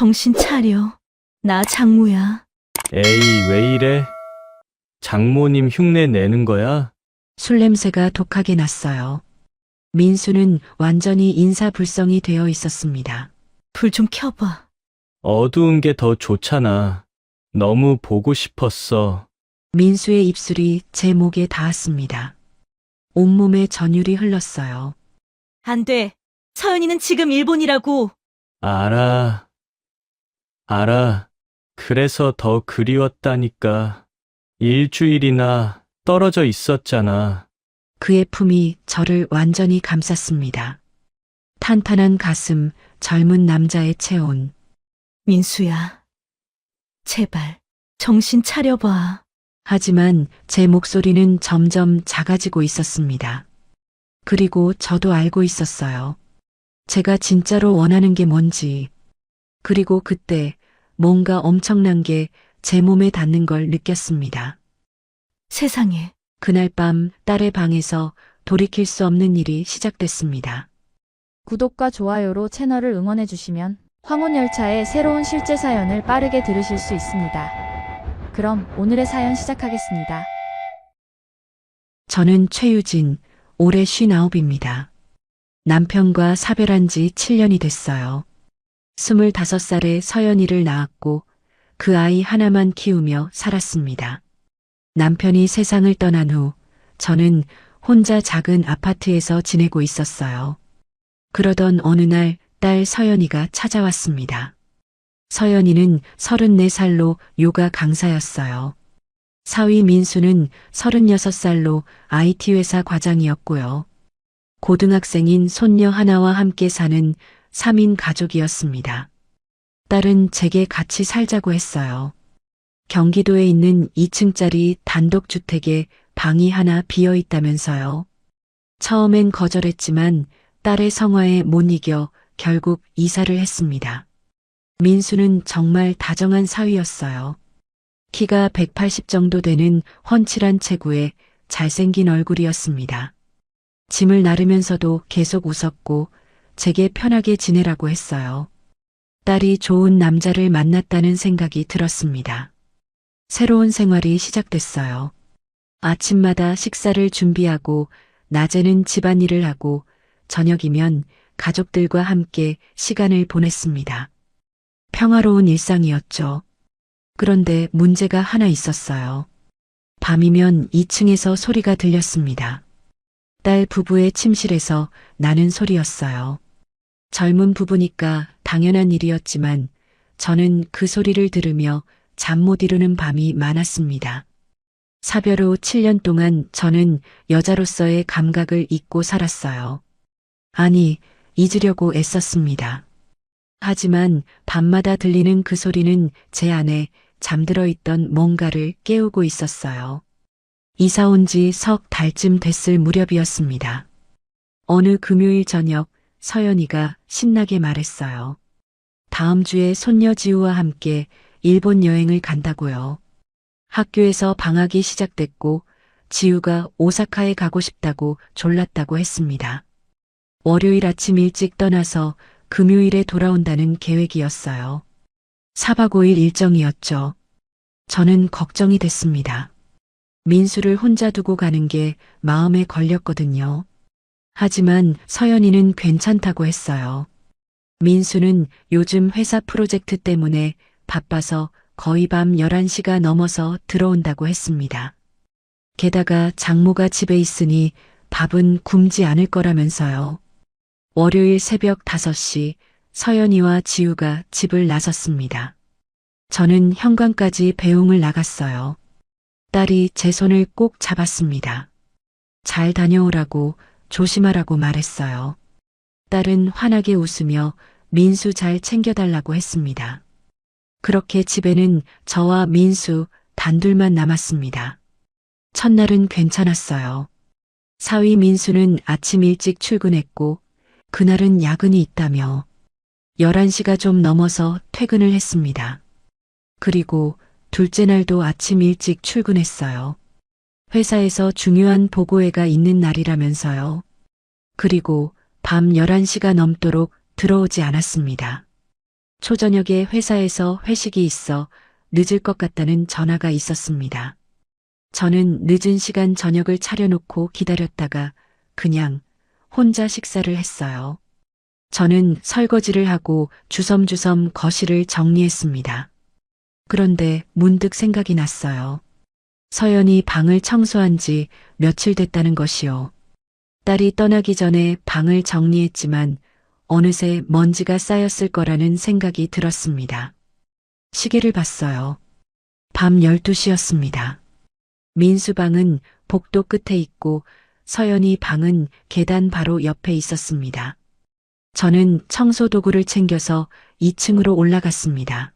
정신 차려. 나 장모야. 에이, 왜 이래? 장모님 흉내 내는 거야? 술 냄새가 독하게 났어요. 민수는 완전히 인사불성이 되어 있었습니다. 불 좀 켜봐. 어두운 게 더 좋잖아. 너무 보고 싶었어. 민수의 입술이 제 목에 닿았습니다. 온몸에 전율이 흘렀어요. 안 돼. 서연이는 지금 일본이라고. 알아. 그래서 더 그리웠다니까. 일주일이나 떨어져 있었잖아. 그의 품이 저를 완전히 감쌌습니다. 탄탄한 가슴, 젊은 남자의 체온. 민수야. 제발, 정신 차려봐. 하지만 제 목소리는 점점 작아지고 있었습니다. 그리고 저도 알고 있었어요. 제가 진짜로 원하는 게 뭔지. 그리고 그때 뭔가 엄청난 게 제 몸에 닿는 걸 느꼈습니다. 세상에. 그날 밤 딸의 방에서 돌이킬 수 없는 일이 시작됐습니다. 구독과 좋아요로 채널을 응원해 주시면 황혼열차의 새로운 실제 사연을 빠르게 들으실 수 있습니다. 그럼 오늘의 사연 시작하겠습니다. 저는 최유진, 올해 59입니다. 남편과 사별한 지 7년이 됐어요. 25살에 서연이를 낳았고 그 아이 하나만 키우며 살았습니다. 남편이 세상을 떠난 후 저는 혼자 작은 아파트에서 지내고 있었어요. 그러던 어느 날 딸 서연이가 찾아왔습니다. 서연이는 34살로 요가 강사였어요. 사위 민수는 36살로 IT 회사 과장이었고요. 고등학생인 손녀 하나와 함께 사는 3인 가족이었습니다. 딸은 제게 같이 살자고 했어요. 경기도에 있는 2층짜리 단독주택에 방이 하나 비어 있다면서요. 처음엔 거절했지만 딸의 성화에 못 이겨 결국 이사를 했습니다. 민수는 정말 다정한 사위였어요. 키가 180 정도 되는 훤칠한 체구에 잘생긴 얼굴이었습니다. 짐을 나르면서도 계속 웃었고 제게 편하게 지내라고 했어요. 딸이 좋은 남자를 만났다는 생각이 들었습니다. 새로운 생활이 시작됐어요. 아침마다 식사를 준비하고 낮에는 집안일을 하고 저녁이면 가족들과 함께 시간을 보냈습니다. 평화로운 일상이었죠. 그런데 문제가 하나 있었어요. 밤이면 2층에서 소리가 들렸습니다. 딸 부부의 침실에서 나는 소리였어요. 젊은 부부니까 당연한 일이었지만 저는 그 소리를 들으며 잠 못 이루는 밤이 많았습니다. 사별 후 7년 동안 저는 여자로서의 감각을 잊고 살았어요. 아니, 잊으려고 애썼습니다. 하지만 밤마다 들리는 그 소리는 제 안에 잠들어 있던 뭔가를 깨우고 있었어요. 이사 온 지 석 달쯤 됐을 무렵이었습니다. 어느 금요일 저녁 서연이가 신나게 말했어요. 다음 주에 손녀 지우와 함께 일본 여행을 간다고요. 학교에서 방학이 시작됐고 지우가 오사카에 가고 싶다고 졸랐다고 했습니다. 월요일 아침 일찍 떠나서 금요일에 돌아온다는 계획이었어요. 4박 5일 일정이었죠. 저는 걱정이 됐습니다. 민수를 혼자 두고 가는 게 마음에 걸렸거든요. 하지만 서연이는 괜찮다고 했어요. 민수는 요즘 회사 프로젝트 때문에 바빠서 거의 밤 11시가 넘어서 들어온다고 했습니다. 게다가 장모가 집에 있으니 밥은 굶지 않을 거라면서요. 월요일 새벽 5시 서연이와 지우가 집을 나섰습니다. 저는 현관까지 배웅을 나갔어요. 딸이 제 손을 꼭 잡았습니다. 잘 다녀오라고 조심하라고 말했어요. 딸은 환하게 웃으며 민수 잘 챙겨달라고 했습니다. 그렇게 집에는 저와 민수 단둘만 남았습니다. 첫날은 괜찮았어요. 사위 민수는 아침 일찍 출근했고 그날은 야근이 있다며 11시가 좀 넘어서 퇴근을 했습니다. 그리고 둘째 날도 아침 일찍 출근했어요. 회사에서 중요한 보고회가 있는 날이라면서요. 그리고 밤 11시가 넘도록 들어오지 않았습니다. 초저녁에 회사에서 회식이 있어 늦을 것 같다는 전화가 있었습니다. 저는 늦은 시간 저녁을 차려놓고 기다렸다가 그냥 혼자 식사를 했어요. 저는 설거지를 하고 주섬주섬 거실을 정리했습니다. 그런데 문득 생각이 났어요. 서연이 방을 청소한 지 며칠 됐다는 것이요. 딸이 떠나기 전에 방을 정리했지만 어느새 먼지가 쌓였을 거라는 생각이 들었습니다. 시계를 봤어요. 밤 12시였습니다. 민수 방은 복도 끝에 있고 서연이 방은 계단 바로 옆에 있었습니다. 저는 청소 도구를 챙겨서 2층으로 올라갔습니다.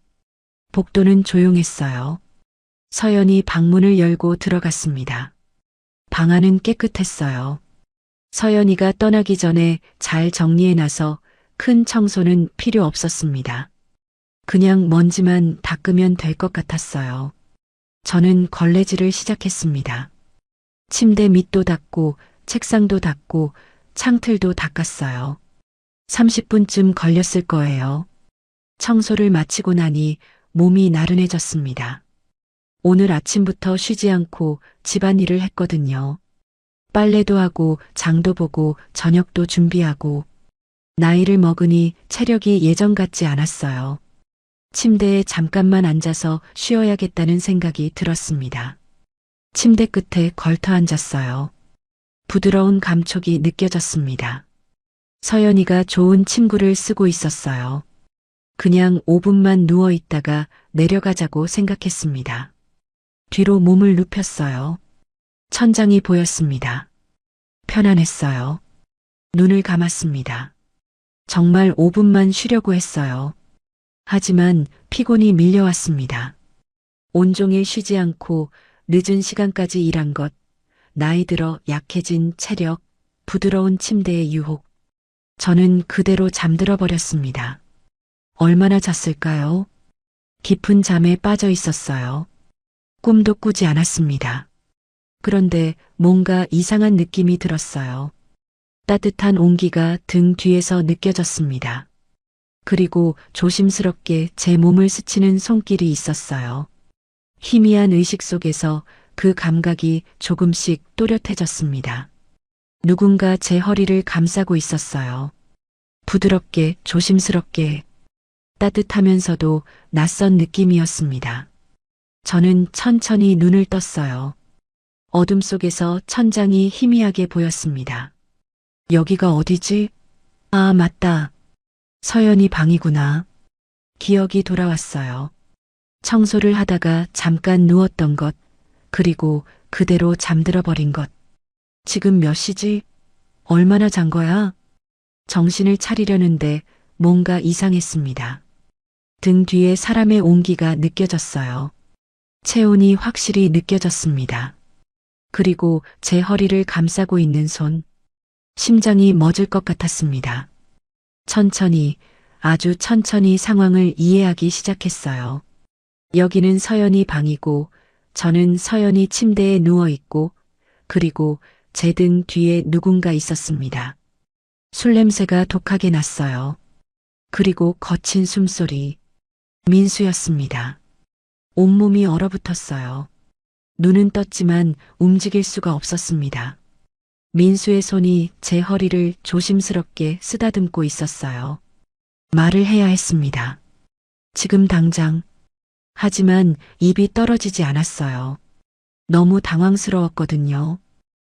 복도는 조용했어요. 서연이 방문을 열고 들어갔습니다. 방 안은 깨끗했어요. 서연이가 떠나기 전에 잘 정리해놔서 큰 청소는 필요 없었습니다. 그냥 먼지만 닦으면 될 것 같았어요. 저는 걸레질을 시작했습니다. 침대 밑도 닦고 책상도 닦고 창틀도 닦았어요. 30분쯤 걸렸을 거예요. 청소를 마치고 나니 몸이 나른해졌습니다. 오늘 아침부터 쉬지 않고 집안일을 했거든요. 빨래도 하고 장도 보고 저녁도 준비하고 나이를 먹으니 체력이 예전 같지 않았어요. 침대에 잠깐만 앉아서 쉬어야겠다는 생각이 들었습니다. 침대 끝에 걸터 앉았어요. 부드러운 감촉이 느껴졌습니다. 서연이가 좋은 침구를 쓰고 있었어요. 그냥 5분만 누워 있다가 내려가자고 생각했습니다. 뒤로 몸을 눕혔어요. 천장이 보였습니다. 편안했어요. 눈을 감았습니다. 정말 5분만 쉬려고 했어요. 하지만 피곤이 밀려왔습니다. 온종일 쉬지 않고 늦은 시간까지 일한 것, 나이 들어 약해진 체력, 부드러운 침대의 유혹. 저는 그대로 잠들어 버렸습니다. 얼마나 잤을까요? 깊은 잠에 빠져 있었어요. 꿈도 꾸지 않았습니다. 그런데 뭔가 이상한 느낌이 들었어요. 따뜻한 온기가 등 뒤에서 느껴졌습니다. 그리고 조심스럽게 제 몸을 스치는 손길이 있었어요. 희미한 의식 속에서 그 감각이 조금씩 또렷해졌습니다. 누군가 제 허리를 감싸고 있었어요. 부드럽게, 조심스럽게, 따뜻하면서도 낯선 느낌이었습니다. 저는 천천히 눈을 떴어요. 어둠 속에서 천장이 희미하게 보였습니다. 여기가 어디지? 아, 맞다. 서연이 방이구나. 기억이 돌아왔어요. 청소를 하다가 잠깐 누웠던 것, 그리고 그대로 잠들어 버린 것. 지금 몇 시지? 얼마나 잔 거야? 정신을 차리려는데 뭔가 이상했습니다. 등 뒤에 사람의 온기가 느껴졌어요. 체온이 확실히 느껴졌습니다. 그리고 제 허리를 감싸고 있는 손. 심장이 멎을 것 같았습니다. 천천히, 아주 천천히 상황을 이해하기 시작했어요. 여기는 서연이 방이고, 저는 서연이 침대에 누워있고, 그리고 제 등 뒤에 누군가 있었습니다. 술 냄새가 독하게 났어요. 그리고 거친 숨소리. 민수였습니다. 온몸이 얼어붙었어요. 눈은 떴지만 움직일 수가 없었습니다. 민수의 손이 제 허리를 조심스럽게 쓰다듬고 있었어요. 말을 해야 했습니다. 지금 당장. 하지만 입이 떨어지지 않았어요. 너무 당황스러웠거든요.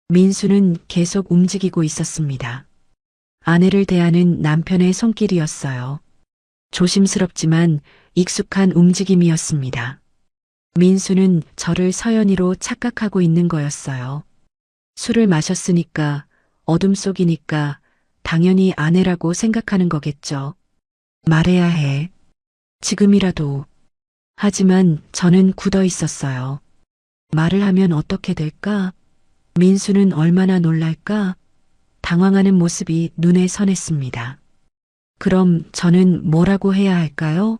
민수는 계속 움직이고 있었습니다. 아내를 대하는 남편의 손길이었어요. 조심스럽지만 익숙한 움직임이었습니다. 민수는 저를 서연이로 착각하고 있는 거였어요. 술을 마셨으니까, 어둠 속이니까 당연히 아내라고 생각하는 거겠죠. 말해야 해. 지금이라도. 하지만 저는 굳어 있었어요. 말을 하면 어떻게 될까? 민수는 얼마나 놀랄까? 당황하는 모습이 눈에 선했습니다. 그럼 저는 뭐라고 해야 할까요?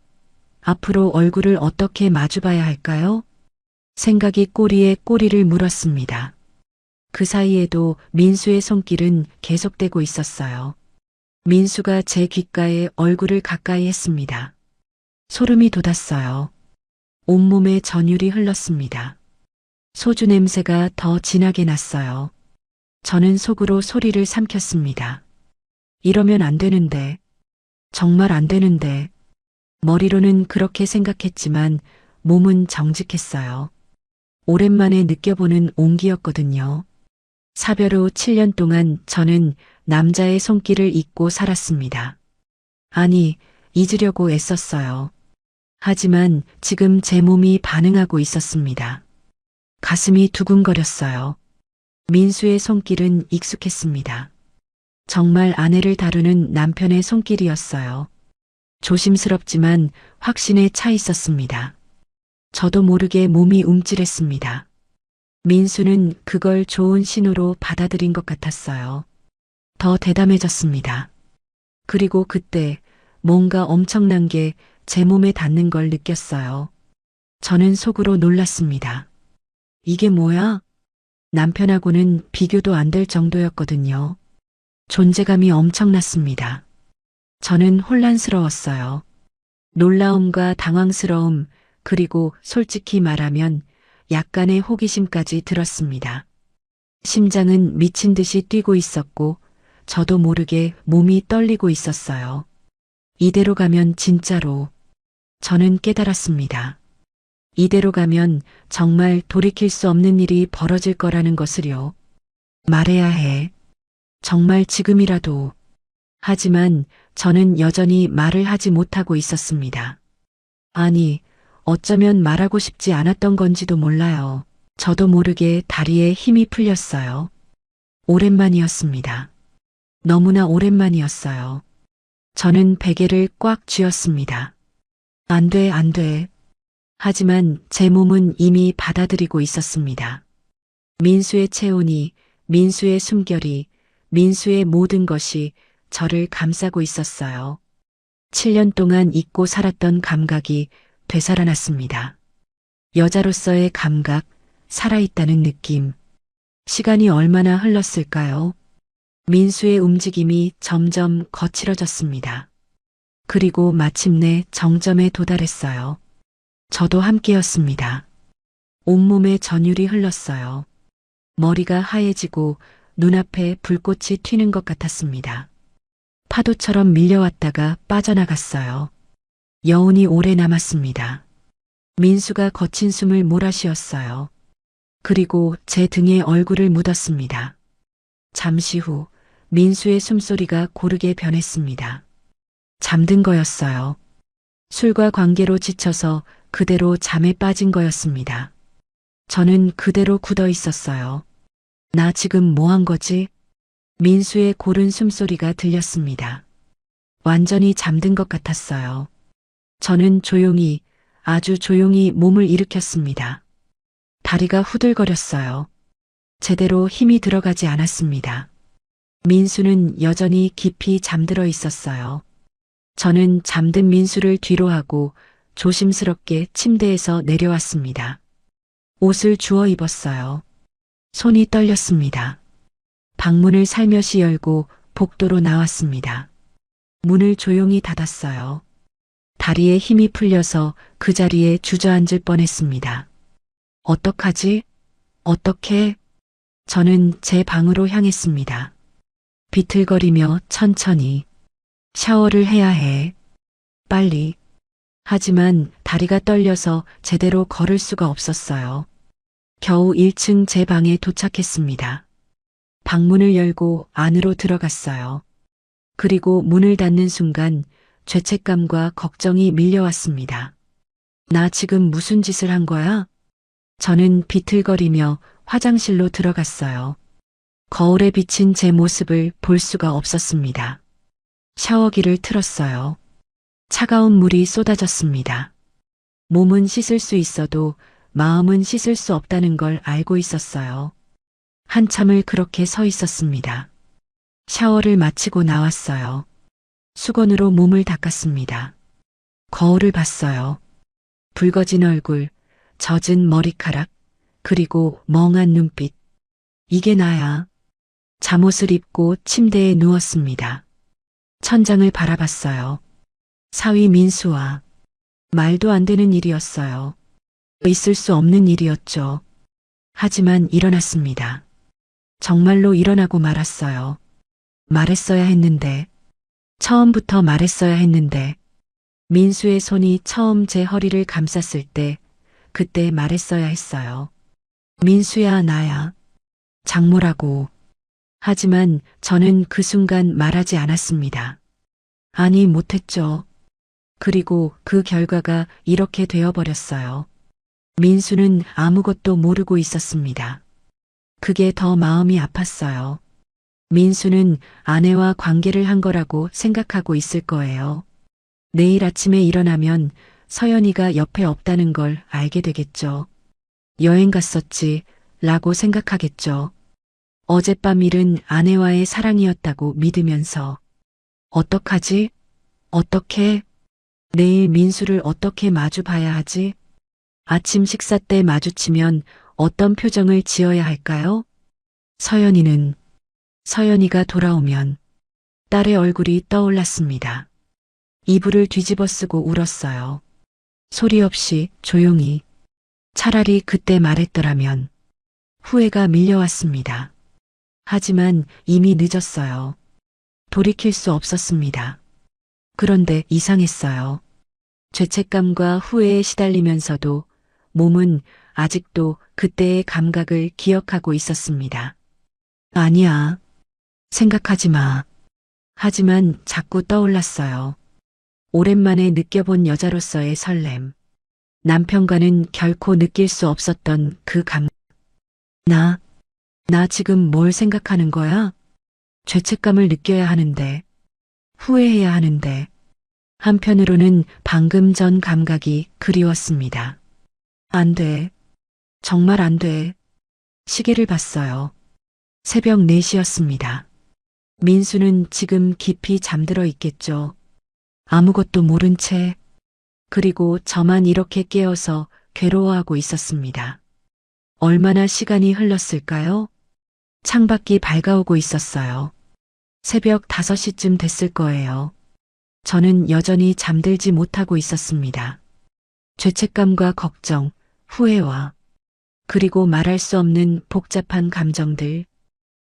앞으로 얼굴을 어떻게 마주봐야 할까요? 생각이 꼬리에 꼬리를 물었습니다. 그 사이에도 민수의 손길은 계속되고 있었어요. 민수가 제 귓가에 얼굴을 가까이 했습니다. 소름이 돋았어요. 온몸에 전율이 흘렀습니다. 소주 냄새가 더 진하게 났어요. 저는 속으로 소리를 삼켰습니다. 이러면 안 되는데, 정말 안 되는데, 머리로는 그렇게 생각했지만 몸은 정직했어요. 오랜만에 느껴보는 온기였거든요. 사별 후 7년 동안 저는 남자의 손길을 잊고 살았습니다. 아니, 잊으려고 애썼어요. 하지만 지금 제 몸이 반응하고 있었습니다. 가슴이 두근거렸어요. 민수의 손길은 익숙했습니다. 정말 아내를 다루는 남편의 손길이었어요. 조심스럽지만 확신에 차 있었습니다. 저도 모르게 몸이 움찔했습니다. 민수는 그걸 좋은 신호로 받아들인 것 같았어요. 더 대담해졌습니다. 그리고 그때 뭔가 엄청난 게 제 몸에 닿는 걸 느꼈어요. 저는 속으로 놀랐습니다. 이게 뭐야? 남편하고는 비교도 안 될 정도였거든요. 존재감이 엄청났습니다. 저는 혼란스러웠어요. 놀라움과 당황스러움, 그리고 솔직히 말하면 약간의 호기심까지 들었습니다. 심장은 미친 듯이 뛰고 있었고, 저도 모르게 몸이 떨리고 있었어요. 이대로 가면 진짜로, 저는 깨달았습니다. 이대로 가면 정말 돌이킬 수 없는 일이 벌어질 거라는 것을요. 말해야 해. 정말 지금이라도. 하지만 저는 여전히 말을 하지 못하고 있었습니다. 아니, 어쩌면 말하고 싶지 않았던 건지도 몰라요. 저도 모르게 다리에 힘이 풀렸어요. 오랜만이었습니다. 너무나 오랜만이었어요. 저는 베개를 꽉 쥐었습니다. 안 돼, 안 돼. 하지만 제 몸은 이미 받아들이고 있었습니다. 민수의 체온이, 민수의 숨결이, 민수의 모든 것이 저를 감싸고 있었어요. 7년 동안 잊고 살았던 감각이 되살아났습니다. 여자로서의 감각, 살아있다는 느낌. 시간이 얼마나 흘렀을까요? 민수의 움직임이 점점 거칠어졌습니다. 그리고 마침내 정점에 도달했어요. 저도 함께였습니다. 온몸에 전율이 흘렀어요. 머리가 하얘지고 눈앞에 불꽃이 튀는 것 같았습니다. 파도처럼 밀려왔다가 빠져나갔어요. 여운이 오래 남았습니다. 민수가 거친 숨을 몰아쉬었어요. 그리고 제 등에 얼굴을 묻었습니다. 잠시 후 민수의 숨소리가 고르게 변했습니다. 잠든 거였어요. 술과 관계로 지쳐서 그대로 잠에 빠진 거였습니다. 저는 그대로 굳어 있었어요. 나 지금 뭐 한 거지? 민수의 고른 숨소리가 들렸습니다. 완전히 잠든 것 같았어요. 저는 조용히, 아주 조용히 몸을 일으켰습니다. 다리가 후들거렸어요. 제대로 힘이 들어가지 않았습니다. 민수는 여전히 깊이 잠들어 있었어요. 저는 잠든 민수를 뒤로 하고 조심스럽게 침대에서 내려왔습니다. 옷을 주워 입었어요. 손이 떨렸습니다. 방문을 살며시 열고 복도로 나왔습니다. 문을 조용히 닫았어요. 다리에 힘이 풀려서 그 자리에 주저앉을 뻔했습니다. 어떡하지? 어떻게? 저는 제 방으로 향했습니다. 비틀거리며 천천히. 샤워를 해야 해. 빨리. 하지만 다리가 떨려서 제대로 걸을 수가 없었어요. 겨우 1층 제 방에 도착했습니다. 방문을 열고 안으로 들어갔어요. 그리고 문을 닫는 순간 죄책감과 걱정이 밀려왔습니다. 나 지금 무슨 짓을 한 거야? 저는 비틀거리며 화장실로 들어갔어요. 거울에 비친 제 모습을 볼 수가 없었습니다. 샤워기를 틀었어요. 차가운 물이 쏟아졌습니다. 몸은 씻을 수 있어도 마음은 씻을 수 없다는 걸 알고 있었어요. 한참을 그렇게 서 있었습니다. 샤워를 마치고 나왔어요. 수건으로 몸을 닦았습니다. 거울을 봤어요. 붉어진 얼굴, 젖은 머리카락, 그리고 멍한 눈빛. 이게 나야. 잠옷을 입고 침대에 누웠습니다. 천장을 바라봤어요. 사위 민수와 말도 안 되는 일이었어요. 있을 수 없는 일이었죠. 하지만 일어났습니다. 정말로 일어나고 말았어요. 말했어야 했는데, 처음부터 말했어야 했는데, 민수의 손이 처음 제 허리를 감쌌을 때, 그때 말했어야 했어요. 민수야, 나야. 장모라고. 하지만 저는 그 순간 말하지 않았습니다. 아니, 못했죠. 그리고 그 결과가 이렇게 되어버렸어요. 민수는 아무것도 모르고 있었습니다. 그게 더 마음이 아팠어요. 민수는 아내와 관계를 한 거라고 생각하고 있을 거예요. 내일 아침에 일어나면 서연이가 옆에 없다는 걸 알게 되겠죠. 여행 갔었지, 라고 생각하겠죠. 어젯밤 일은 아내와의 사랑이었다고 믿으면서. 어떡하지? 어떻게? 내일 민수를 어떻게 마주 봐야 하지? 아침 식사 때 마주치면 어떤 표정을 지어야 할까요? 서연이가 돌아오면 딸의 얼굴이 떠올랐습니다. 이불을 뒤집어 쓰고 울었어요. 소리 없이 조용히. 차라리 그때 말했더라면. 후회가 밀려왔습니다. 하지만 이미 늦었어요. 돌이킬 수 없었습니다. 그런데 이상했어요. 죄책감과 후회에 시달리면서도 몸은 아직도 그때의 감각을 기억하고 있었습니다. 아니야. 생각하지 마. 하지만 자꾸 떠올랐어요. 오랜만에 느껴본 여자로서의 설렘. 남편과는 결코 느낄 수 없었던 그 감각. 나 지금 뭘 생각하는 거야? 죄책감을 느껴야 하는데, 후회해야 하는데, 한편으로는 방금 전 감각이 그리웠습니다. 안 돼. 정말 안 돼. 시계를 봤어요. 새벽 4시였습니다. 민수는 지금 깊이 잠들어 있겠죠. 아무것도 모른 채. 그리고 저만 이렇게 깨어서 괴로워하고 있었습니다. 얼마나 시간이 흘렀을까요? 창밖이 밝아오고 있었어요. 새벽 5시쯤 됐을 거예요. 저는 여전히 잠들지 못하고 있었습니다. 죄책감과 걱정, 후회와 그리고 말할 수 없는 복잡한 감정들.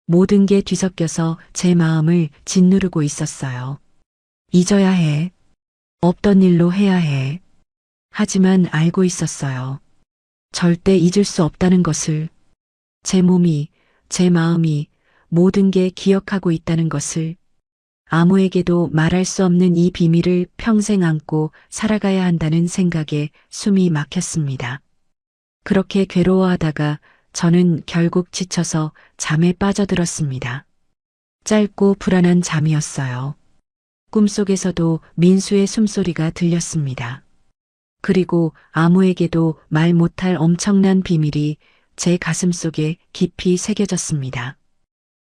모든 게 뒤섞여서 제 마음을 짓누르고 있었어요. 잊어야 해. 없던 일로 해야 해. 하지만 알고 있었어요. 절대 잊을 수 없다는 것을. 제 몸이, 제 마음이 모든 게 기억하고 있다는 것을. 아무에게도 말할 수 없는 이 비밀을 평생 안고 살아가야 한다는 생각에 숨이 막혔습니다. 그렇게 괴로워하다가 저는 결국 지쳐서 잠에 빠져들었습니다. 짧고 불안한 잠이었어요. 꿈속에서도 민수의 숨소리가 들렸습니다. 그리고 아무에게도 말 못할 엄청난 비밀이 제 가슴 속에 깊이 새겨졌습니다.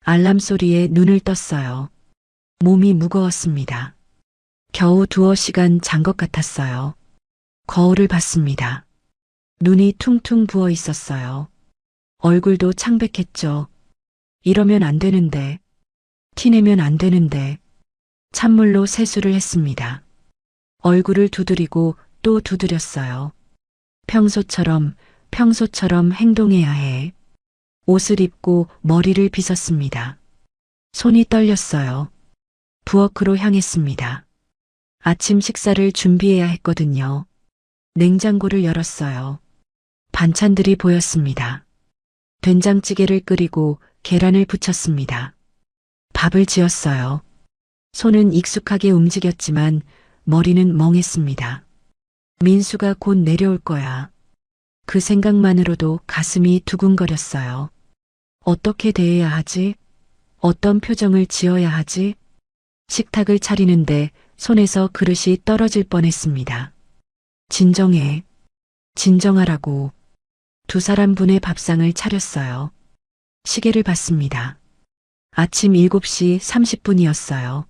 알람 소리에 눈을 떴어요. 몸이 무거웠습니다. 겨우 2시간 잔 것 같았어요. 거울을 봤습니다. 눈이 퉁퉁 부어 있었어요. 얼굴도 창백했죠. 이러면 안 되는데, 티내면 안 되는데, 찬물로 세수를 했습니다. 얼굴을 두드리고 또 두드렸어요. 평소처럼 행동해야 해. 옷을 입고 머리를 빗었습니다. 손이 떨렸어요. 부엌으로 향했습니다. 아침 식사를 준비해야 했거든요. 냉장고를 열었어요. 반찬들이 보였습니다. 된장찌개를 끓이고 계란을 부쳤습니다. 밥을 지었어요. 손은 익숙하게 움직였지만 머리는 멍했습니다. 민수가 곧 내려올 거야. 그 생각만으로도 가슴이 두근거렸어요. 어떻게 대해야 하지? 어떤 표정을 지어야 하지? 식탁을 차리는데 손에서 그릇이 떨어질 뻔했습니다. 진정해. 진정하라고. 2사람분의 밥상을 차렸어요. 시계를 봤습니다. 아침 7시 30분이었어요.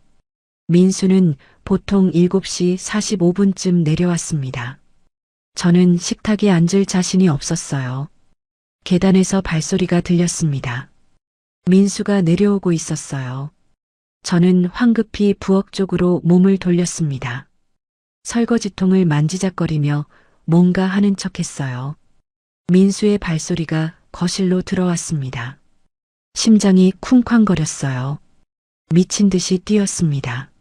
민수는 보통 7시 45분쯤 내려왔습니다. 저는 식탁에 앉을 자신이 없었어요. 계단에서 발소리가 들렸습니다. 민수가 내려오고 있었어요. 저는 황급히 부엌 쪽으로 몸을 돌렸습니다. 설거지통을 만지작거리며 뭔가 하는 척 했어요. 민수의 발소리가 거실로 들어왔습니다. 심장이 쿵쾅거렸어요. 미친 듯이 뛰었습니다.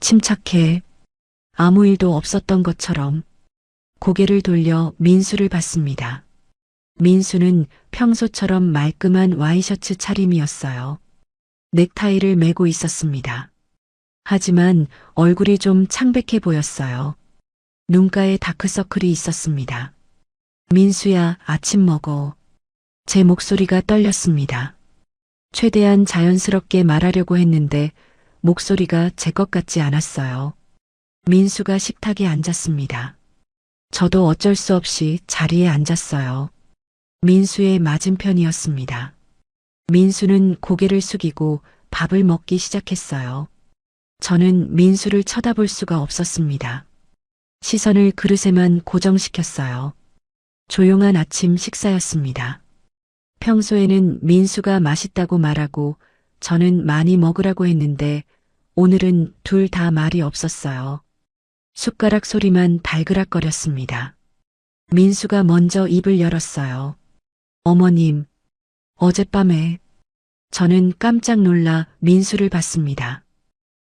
침착해. 아무 일도 없었던 것처럼 고개를 돌려 민수를 봤습니다. 민수는 평소처럼 말끔한 와이셔츠 차림이었어요. 넥타이를 매고 있었습니다. 하지만 얼굴이 좀 창백해 보였어요. 눈가에 다크서클이 있었습니다. 민수야, 아침 먹어. 제 목소리가 떨렸습니다. 최대한 자연스럽게 말하려고 했는데 목소리가 제 것 같지 않았어요. 민수가 식탁에 앉았습니다. 저도 어쩔 수 없이 자리에 앉았어요. 민수의 맞은편이었습니다. 민수는 고개를 숙이고 밥을 먹기 시작했어요. 저는 민수를 쳐다볼 수가 없었습니다. 시선을 그릇에만 고정시켰어요. 조용한 아침 식사였습니다. 평소에는 민수가 맛있다고 말하고 저는 많이 먹으라고 했는데 오늘은 둘 다 말이 없었어요. 숟가락 소리만 달그락거렸습니다. 민수가 먼저 입을 열었어요. 어머님, 어젯밤에 저는 깜짝 놀라 민수를 봤습니다.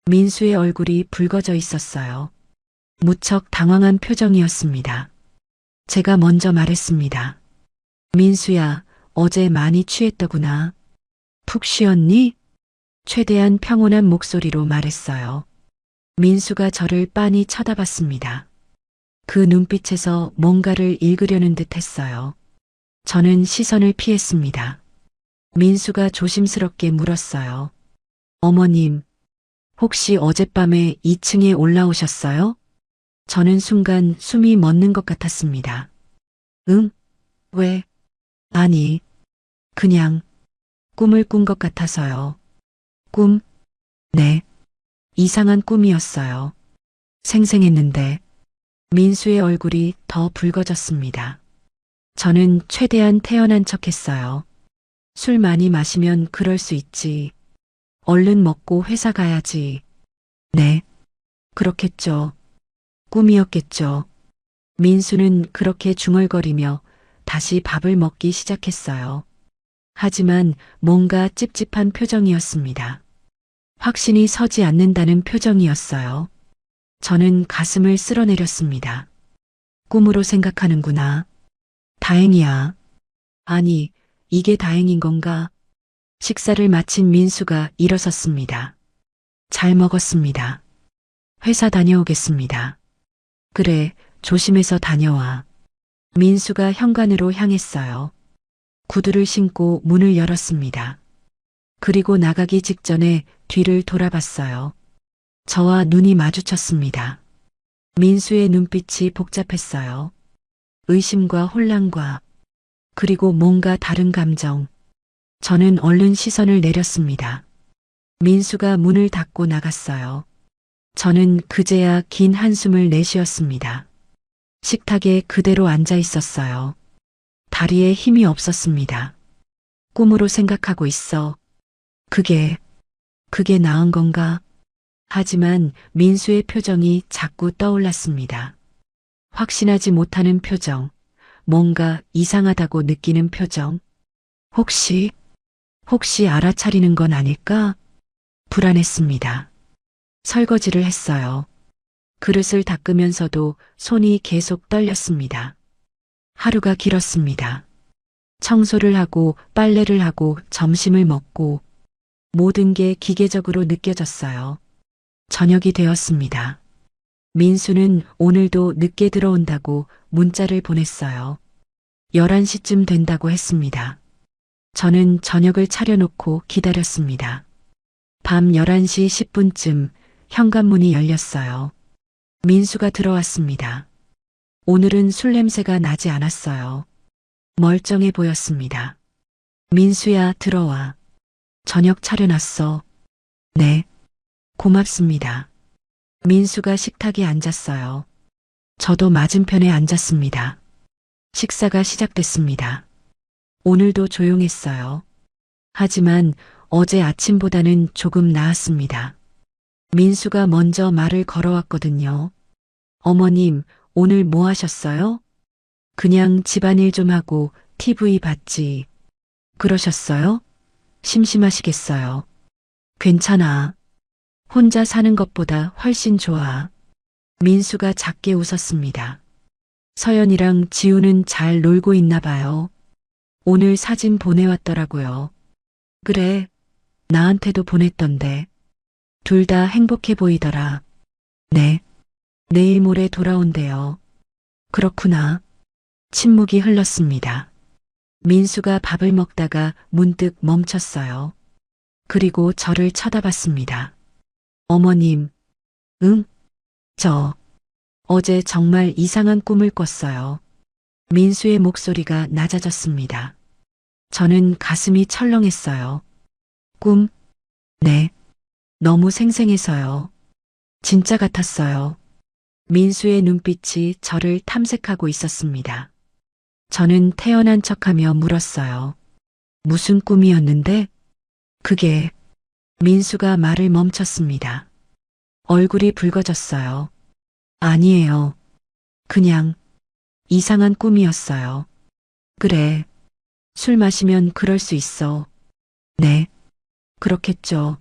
민수의 얼굴이 붉어져 있었어요. 무척 당황한 표정이었습니다. 제가 먼저 말했습니다. 민수야, 어제 많이 취했더구나. 푹 쉬었니? 최대한 평온한 목소리로 말했어요. 민수가 저를 빤히 쳐다봤습니다. 그 눈빛에서 뭔가를 읽으려는 듯 했어요. 저는 시선을 피했습니다. 민수가 조심스럽게 물었어요. 어머님, 혹시 어젯밤에 2층에 올라오셨어요? 저는 순간 숨이 멎는 것 같았습니다. 응? 왜? 아니, 그냥 꿈을 꾼 것 같아서요. 꿈? 네. 이상한 꿈이었어요. 생생했는데 민수의 얼굴이 더 붉어졌습니다. 저는 최대한 태연한 척했어요. 술 많이 마시면 그럴 수 있지. 얼른 먹고 회사 가야지. 네. 그렇겠죠. 꿈이었겠죠. 민수는 그렇게 중얼거리며 다시 밥을 먹기 시작했어요. 하지만 뭔가 찝찝한 표정이었습니다. 확신이 서지 않는다는 표정이었어요. 저는 가슴을 쓸어내렸습니다. 꿈으로 생각하는구나. 다행이야. 아니, 이게 다행인 건가? 식사를 마친 민수가 일어섰습니다. 잘 먹었습니다. 회사 다녀오겠습니다. 그래, 조심해서 다녀와. 민수가 현관으로 향했어요. 구두를 신고 문을 열었습니다. 그리고 나가기 직전에 뒤를 돌아봤어요. 저와 눈이 마주쳤습니다. 민수의 눈빛이 복잡했어요. 의심과 혼란과 그리고 뭔가 다른 감정. 저는 얼른 시선을 내렸습니다. 민수가 문을 닫고 나갔어요. 저는 그제야 긴 한숨을 내쉬었습니다. 식탁에 그대로 앉아 있었어요. 다리에 힘이 없었습니다. 꿈으로 생각하고 있어. 그게 나은 건가? 하지만 민수의 표정이 자꾸 떠올랐습니다. 확신하지 못하는 표정, 뭔가 이상하다고 느끼는 표정. 혹시 알아차리는 건 아닐까? 불안했습니다. 설거지를 했어요. 그릇을 닦으면서도 손이 계속 떨렸습니다. 하루가 길었습니다. 청소를 하고 빨래를 하고 점심을 먹고 모든 게 기계적으로 느껴졌어요. 저녁이 되었습니다. 민수는 오늘도 늦게 들어온다고 문자를 보냈어요. 11시쯤 된다고 했습니다. 저는 저녁을 차려놓고 기다렸습니다. 밤 11시 10분쯤 현관문이 열렸어요. 민수가 들어왔습니다. 오늘은 술 냄새가 나지 않았어요. 멀쩡해 보였습니다. 민수야, 들어와. 저녁 차려놨어. 네. 고맙습니다. 민수가 식탁에 앉았어요. 저도 맞은편에 앉았습니다. 식사가 시작됐습니다. 오늘도 조용했어요. 하지만 어제 아침보다는 조금 나았습니다. 민수가 먼저 말을 걸어왔거든요. 어머님, 오늘 뭐 하셨어요? 그냥 집안일 좀 하고 TV 봤지. 그러셨어요? 심심하시겠어요. 괜찮아. 혼자 사는 것보다 훨씬 좋아. 민수가 작게 웃었습니다. 서연이랑 지우는 잘 놀고 있나 봐요. 오늘 사진 보내왔더라고요. 그래, 나한테도 보냈던데. 둘 다 행복해 보이더라. 네. 내일 모레 돌아온대요. 그렇구나. 침묵이 흘렀습니다. 민수가 밥을 먹다가 문득 멈췄어요. 그리고 저를 쳐다봤습니다. 어머님, 응? 저 어제 정말 이상한 꿈을 꿨어요. 민수의 목소리가 낮아졌습니다. 저는 가슴이 철렁했어요. 꿈? 네. 너무 생생해서요. 진짜 같았어요. 민수의 눈빛이 저를 탐색하고 있었습니다. 저는 태어난 척하며 물었어요. 무슨 꿈이었는데? 그게 민수가 말을 멈췄습니다. 얼굴이 붉어졌어요. 아니에요. 그냥 이상한 꿈이었어요. 그래. 술 마시면 그럴 수 있어. 네. 그렇겠죠.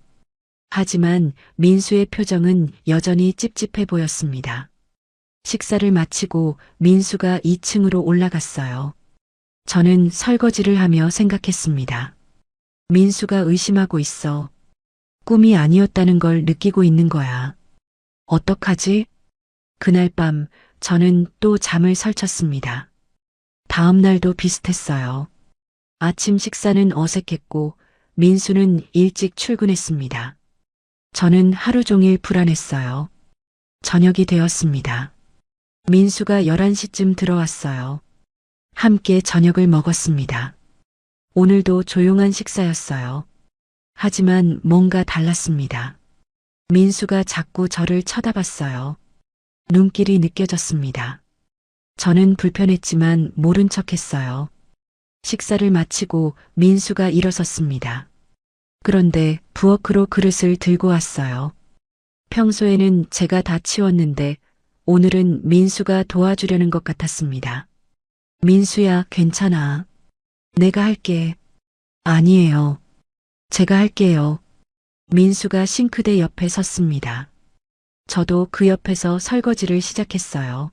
하지만 민수의 표정은 여전히 찝찝해 보였습니다. 식사를 마치고 민수가 2층으로 올라갔어요. 저는 설거지를 하며 생각했습니다. 민수가 의심하고 있어. 꿈이 아니었다는 걸 느끼고 있는 거야. 어떡하지? 그날 밤 저는 또 잠을 설쳤습니다. 다음 날도 비슷했어요. 아침 식사는 어색했고 민수는 일찍 출근했습니다. 저는 하루 종일 불안했어요. 저녁이 되었습니다. 민수가 11시쯤 들어왔어요. 함께 저녁을 먹었습니다. 오늘도 조용한 식사였어요. 하지만 뭔가 달랐습니다. 민수가 자꾸 저를 쳐다봤어요. 눈길이 느껴졌습니다. 저는 불편했지만 모른 척했어요. 식사를 마치고 민수가 일어섰습니다. 그런데 부엌으로 그릇을 들고 왔어요. 평소에는 제가 다 치웠는데 오늘은 민수가 도와주려는 것 같았습니다. 민수야, 괜찮아. 내가 할게. 아니에요. 제가 할게요. 민수가 싱크대 옆에 섰습니다. 저도 그 옆에서 설거지를 시작했어요.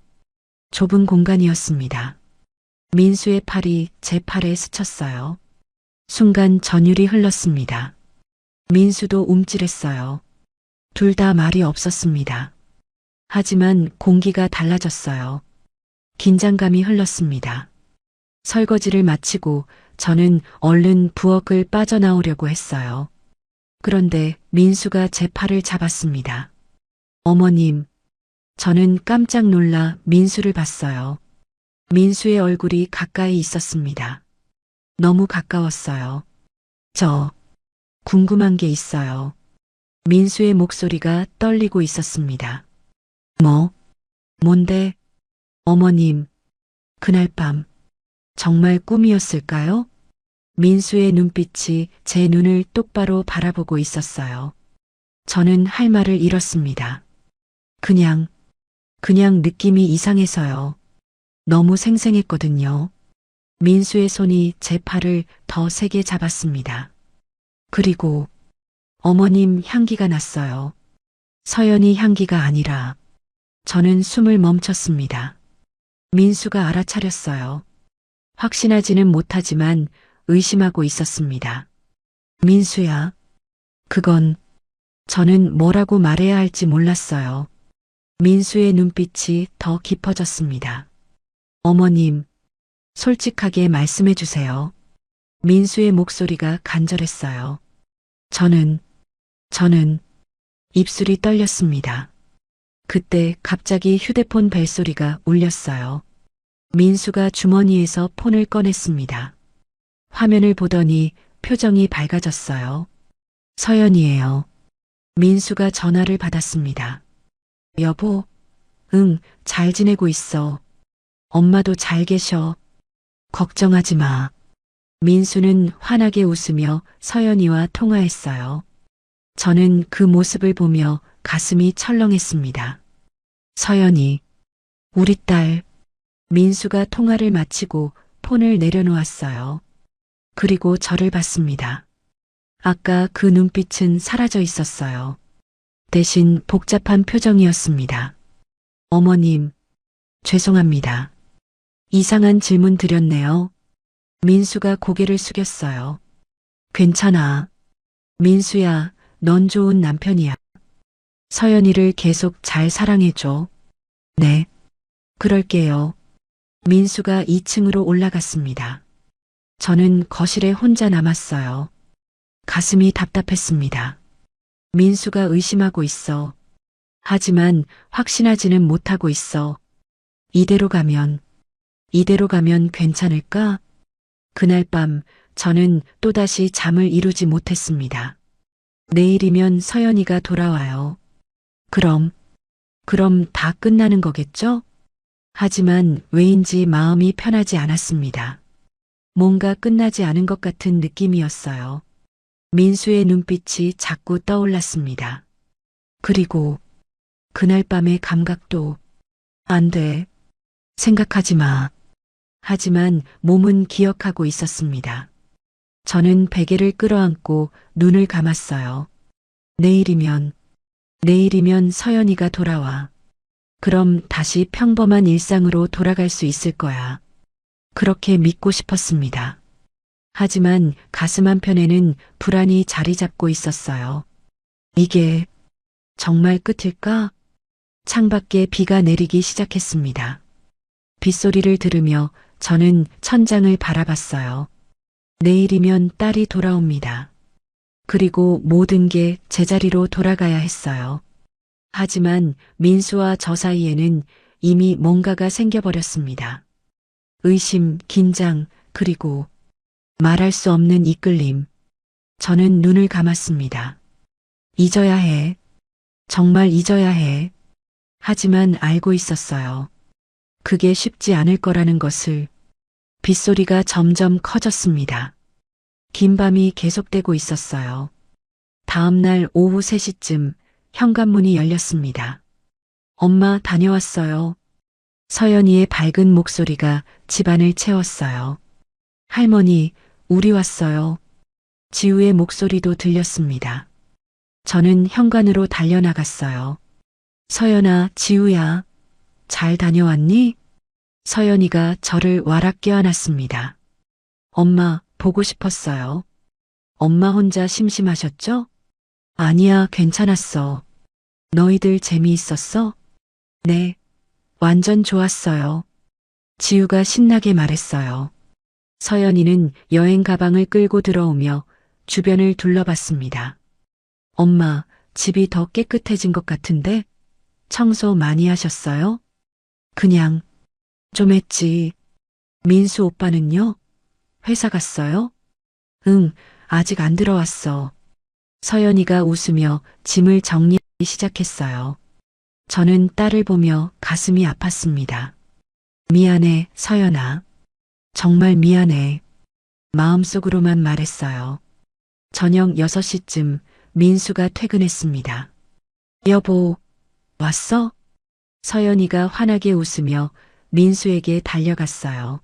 좁은 공간이었습니다. 민수의 팔이 제 팔에 스쳤어요. 순간 전율이 흘렀습니다. 민수도 움찔했어요. 둘 다 말이 없었습니다. 하지만 공기가 달라졌어요. 긴장감이 흘렀습니다. 설거지를 마치고 저는 얼른 부엌을 빠져나오려고 했어요. 그런데 민수가 제 팔을 잡았습니다. 어머님, 저는 깜짝 놀라 민수를 봤어요. 민수의 얼굴이 가까이 있었습니다. 너무 가까웠어요. 저 궁금한 게 있어요. 민수의 목소리가 떨리고 있었습니다. 뭔데? 어머님, 그날 밤 정말 꿈이었을까요? 민수의 눈빛이 제 눈을 똑바로 바라보고 있었어요. 저는 할 말을 잃었습니다. 그냥 느낌이 이상해서요. 너무 생생했거든요. 민수의 손이 제 팔을 더 세게 잡았습니다. 그리고 어머님 향기가 났어요. 서연이 향기가 아니라 저는 숨을 멈췄습니다. 민수가 알아차렸어요. 확신하지는 못하지만 의심하고 있었습니다. 민수야, 그건 저는 뭐라고 말해야 할지 몰랐어요. 민수의 눈빛이 더 깊어졌습니다. 어머님, 솔직하게 말씀해 주세요. 민수의 목소리가 간절했어요. 저는 입술이 떨렸습니다. 그때 갑자기 휴대폰 벨소리가 울렸어요. 민수가 주머니에서 폰을 꺼냈습니다. 화면을 보더니 표정이 밝아졌어요. 서연이에요. 민수가 전화를 받았습니다. 여보, 응, 잘 지내고 있어. 엄마도 잘 계셔. 걱정하지 마. 민수는 환하게 웃으며 서연이와 통화했어요. 저는 그 모습을 보며 가슴이 철렁했습니다. 서연이, 우리 딸. 민수가 통화를 마치고 폰을 내려놓았어요. 그리고 저를 봤습니다. 아까 그 눈빛은 사라져 있었어요. 대신 복잡한 표정이었습니다. 어머님, 죄송합니다. 이상한 질문 드렸네요. 민수가 고개를 숙였어요. 괜찮아. 민수야, 넌 좋은 남편이야. 서연이를 계속 잘 사랑해줘. 네. 그럴게요. 민수가 2층으로 올라갔습니다. 저는 거실에 혼자 남았어요. 가슴이 답답했습니다. 민수가 의심하고 있어. 하지만 확신하지는 못하고 있어. 이대로 가면 괜찮을까? 그날 밤 저는 또다시 잠을 이루지 못했습니다. 내일이면 서연이가 돌아와요. 그럼 다 끝나는 거겠죠? 하지만 왜인지 마음이 편하지 않았습니다. 뭔가 끝나지 않은 것 같은 느낌이었어요. 민수의 눈빛이 자꾸 떠올랐습니다. 그리고 그날 밤의 감각도 안 돼. 생각하지 마. 하지만 몸은 기억하고 있었습니다. 저는 베개를 끌어안고 눈을 감았어요. 내일이면 서연이가 돌아와. 그럼 다시 평범한 일상으로 돌아갈 수 있을 거야. 그렇게 믿고 싶었습니다. 하지만 가슴 한편에는 불안이 자리 잡고 있었어요. 이게 정말 끝일까? 창밖에 비가 내리기 시작했습니다. 빗소리를 들으며 저는 천장을 바라봤어요. 내일이면 딸이 돌아옵니다. 그리고 모든 게 제자리로 돌아가야 했어요. 하지만 민수와 저 사이에는 이미 뭔가가 생겨버렸습니다. 의심, 긴장, 그리고 말할 수 없는 이끌림. 저는 눈을 감았습니다. 잊어야 해. 정말 잊어야 해. 하지만 알고 있었어요. 그게 쉽지 않을 거라는 것을. 빗소리가 점점 커졌습니다. 긴 밤이 계속되고 있었어요. 다음 날 오후 3시쯤 현관문이 열렸습니다. 엄마 다녀왔어요. 서연이의 밝은 목소리가 집안을 채웠어요. 할머니, 우리 왔어요. 지우의 목소리도 들렸습니다. 저는 현관으로 달려나갔어요. 서연아, 지우야, 잘 다녀왔니? 서연이가 저를 와락 껴안았습니다. 엄마, 보고 싶었어요. 엄마 혼자 심심하셨죠? 아니야, 괜찮았어. 너희들 재미있었어? 네, 완전 좋았어요. 지우가 신나게 말했어요. 서연이는 여행 가방을 끌고 들어오며 주변을 둘러봤습니다. 엄마, 집이 더 깨끗해진 것 같은데? 청소 많이 하셨어요? 그냥 좀 했지. 민수 오빠는요? 회사 갔어요? 응, 아직 안 들어왔어. 서연이가 웃으며 짐을 정리하기 시작했어요. 저는 딸을 보며 가슴이 아팠습니다. 미안해, 서연아. 정말 미안해. 마음속으로만 말했어요. 저녁 6시쯤 민수가 퇴근했습니다. 여보, 왔어? 서연이가 환하게 웃으며 민수에게 달려갔어요.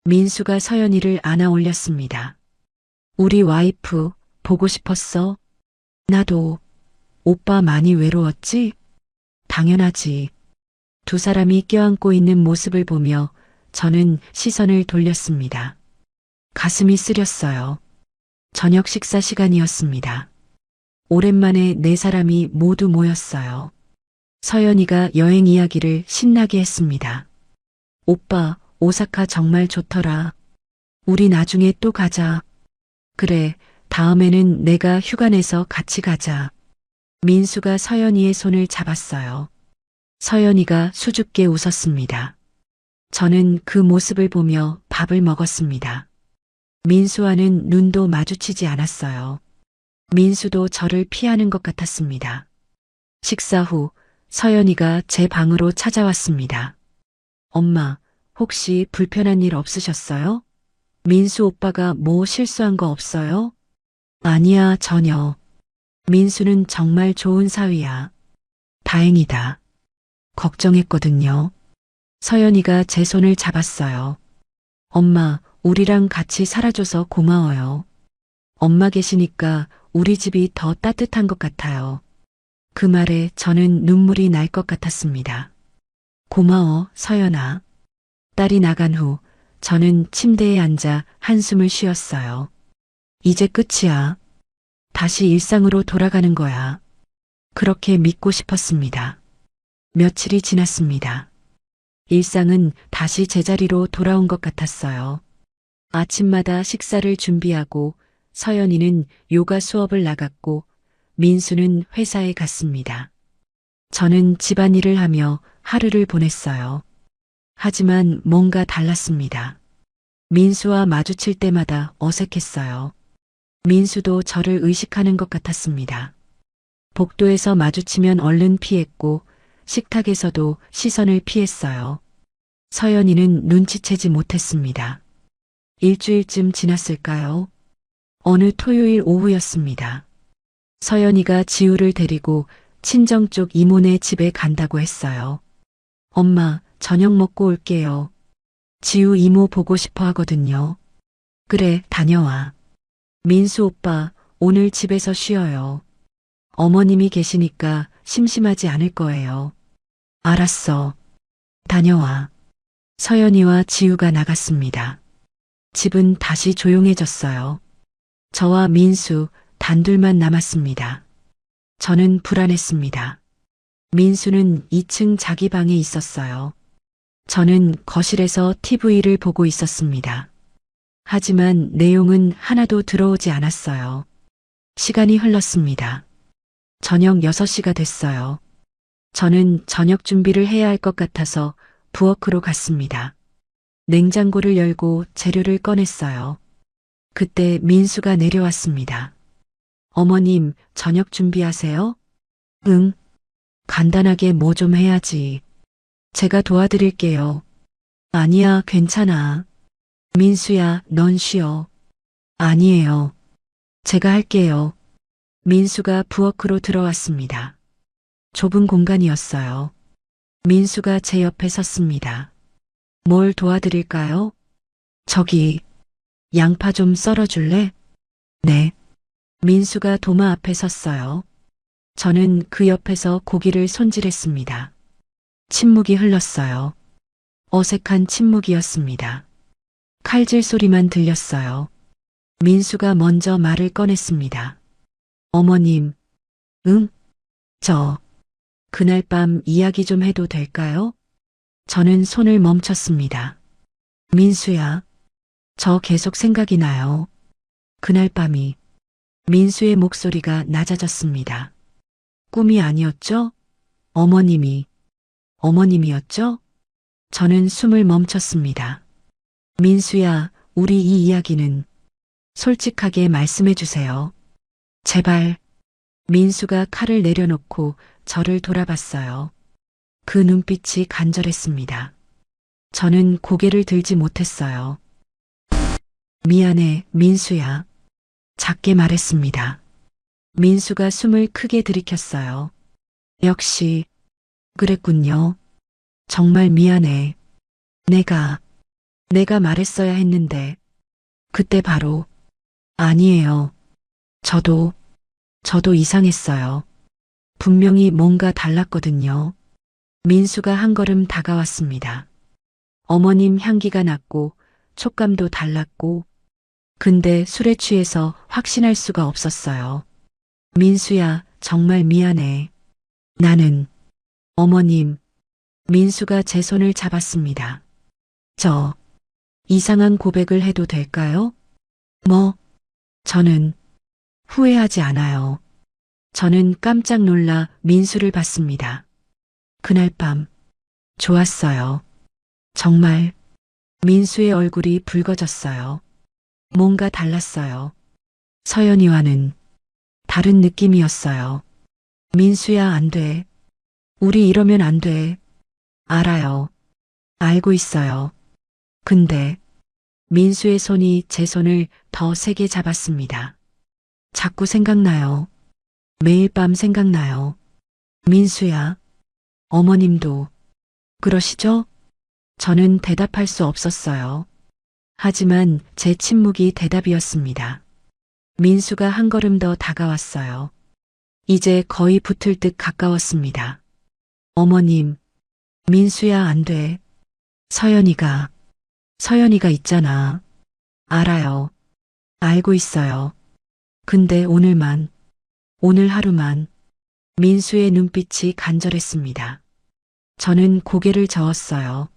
민수가 서연이를 안아 올렸습니다. 우리 와이프 보고 싶었어? 나도. 오빠 많이 외로웠지? 당연하지. 두 사람이 껴안고 있는 모습을 보며 저는 시선을 돌렸습니다. 가슴이 쓰렸어요. 저녁 식사 시간이었습니다. 오랜만에 네 사람이 모두 모였어요. 서연이가 여행 이야기를 신나게 했습니다. 오빠, 오사카 정말 좋더라. 우리 나중에 또 가자. 그래, 다음에는 내가 휴가 내서 같이 가자. 민수가 서연이의 손을 잡았어요. 서연이가 수줍게 웃었습니다. 저는 그 모습을 보며 밥을 먹었습니다. 민수와는 눈도 마주치지 않았어요. 민수도 저를 피하는 것 같았습니다. 식사 후 서연이가 제 방으로 찾아왔습니다. 엄마, 혹시 불편한 일 없으셨어요? 민수 오빠가 뭐 실수한 거 없어요? 아니야, 전혀. 민수는 정말 좋은 사위야. 다행이다. 걱정했거든요. 서연이가 제 손을 잡았어요. 엄마, 우리랑 같이 살아줘서 고마워요. 엄마 계시니까 우리 집이 더 따뜻한 것 같아요. 그 말에 저는 눈물이 날 것 같았습니다. 고마워, 서연아. 딸이 나간 후 저는 침대에 앉아 한숨을 쉬었어요. 이제 끝이야. 다시 일상으로 돌아가는 거야. 그렇게 믿고 싶었습니다. 며칠이 지났습니다. 일상은 다시 제자리로 돌아온 것 같았어요. 아침마다 식사를 준비하고 서연이는 요가 수업을 나갔고 민수는 회사에 갔습니다. 저는 집안일을 하며 하루를 보냈어요. 하지만 뭔가 달랐습니다. 민수와 마주칠 때마다 어색했어요. 민수도 저를 의식하는 것 같았습니다. 복도에서 마주치면 얼른 피했고 식탁에서도 시선을 피했어요. 서연이는 눈치채지 못했습니다. 일주일쯤 지났을까요? 어느 토요일 오후였습니다. 서연이가 지우를 데리고 친정 쪽 이모네 집에 간다고 했어요. 엄마, 저녁 먹고 올게요. 지우 이모 보고 싶어 하거든요. 그래, 다녀와. 민수 오빠, 오늘 집에서 쉬어요. 어머님이 계시니까 심심하지 않을 거예요. 알았어. 다녀와. 서연이와 지우가 나갔습니다. 집은 다시 조용해졌어요. 저와 민수 단둘만 남았습니다. 저는 불안했습니다. 민수는 2층 자기 방에 있었어요. 저는 거실에서 TV를 보고 있었습니다. 하지만 내용은 하나도 들어오지 않았어요. 시간이 흘렀습니다. 저녁 6시가 됐어요. 저는 저녁 준비를 해야 할 것 같아서 부엌으로 갔습니다. 냉장고를 열고 재료를 꺼냈어요. 그때 민수가 내려왔습니다. 어머님, 저녁 준비하세요? 응. 간단하게 뭐 좀 해야지. 제가 도와드릴게요. 아니야, 괜찮아. 민수야, 넌 쉬어. 아니에요. 제가 할게요. 민수가 부엌으로 들어왔습니다. 좁은 공간이었어요. 민수가 제 옆에 섰습니다. 뭘 도와드릴까요? 저기, 양파 좀 썰어줄래? 네. 민수가 도마 앞에 섰어요. 저는 그 옆에서 고기를 손질했습니다. 침묵이 흘렀어요. 어색한 침묵이었습니다. 칼질 소리만 들렸어요. 민수가 먼저 말을 꺼냈습니다. 어머님, 응? 그날 밤 이야기 좀 해도 될까요? 저는 손을 멈췄습니다. 민수야, 저 계속 생각이 나요. 그날 밤이. 민수의 목소리가 낮아졌습니다. 꿈이 아니었죠? 어머님이었죠? 저는 숨을 멈췄습니다. 민수야, 우리 이 이야기는 솔직하게 말씀해 주세요. 제발. 민수가 칼을 내려놓고 저를 돌아봤어요. 그 눈빛이 간절했습니다. 저는 고개를 들지 못했어요. 미안해, 민수야. 작게 말했습니다. 민수가 숨을 크게 들이켰어요. 역시, 그랬군요. 정말 미안해. 내가 말했어야 했는데, 그때 바로, 아니에요. 저도 이상했어요. 분명히 뭔가 달랐거든요. 민수가 한 걸음 다가왔습니다. 어머님 향기가 났고, 촉감도 달랐고, 근데 술에 취해서 확신할 수가 없었어요. 민수야, 정말 미안해. 나는, 어머님, 민수가 제 손을 잡았습니다. 이상한 고백을 해도 될까요? 저는 후회하지 않아요. 저는 깜짝 놀라 민수를 봤습니다. 그날 밤, 좋았어요. 정말, 민수의 얼굴이 붉어졌어요. 뭔가 달랐어요. 서연이와는 다른 느낌이었어요. 민수야, 안 돼. 우리 이러면 안 돼. 알아요. 알고 있어요. 근데 민수의 손이 제 손을 더 세게 잡았습니다. 자꾸 생각나요. 매일 밤 생각나요. 민수야, 어머님도 그러시죠? 저는 대답할 수 없었어요. 하지만 제 침묵이 대답이었습니다. 민수가 한 걸음 더 다가왔어요. 이제 거의 붙을 듯 가까웠습니다. 어머님, 민수야, 안 돼. 서연이가 있잖아. 알아요. 알고 있어요. 근데 오늘 하루만. 민수의 눈빛이 간절했습니다. 저는 고개를 저었어요.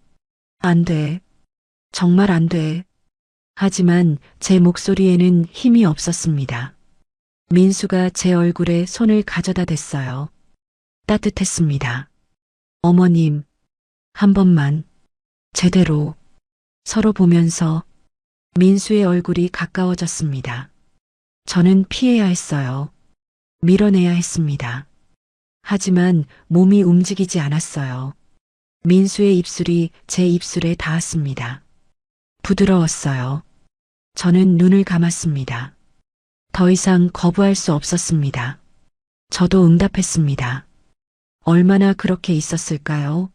안 돼. 정말 안 돼. 하지만 제 목소리에는 힘이 없었습니다. 민수가 제 얼굴에 손을 가져다 댔어요. 따뜻했습니다. 어머님, 한 번만, 제대로, 서로 보면서. 민수의 얼굴이 가까워졌습니다. 저는 피해야 했어요. 밀어내야 했습니다. 하지만 몸이 움직이지 않았어요. 민수의 입술이 제 입술에 닿았습니다. 부드러웠어요. 저는 눈을 감았습니다. 더 이상 거부할 수 없었습니다. 저도 응답했습니다. 얼마나 그렇게 있었을까요?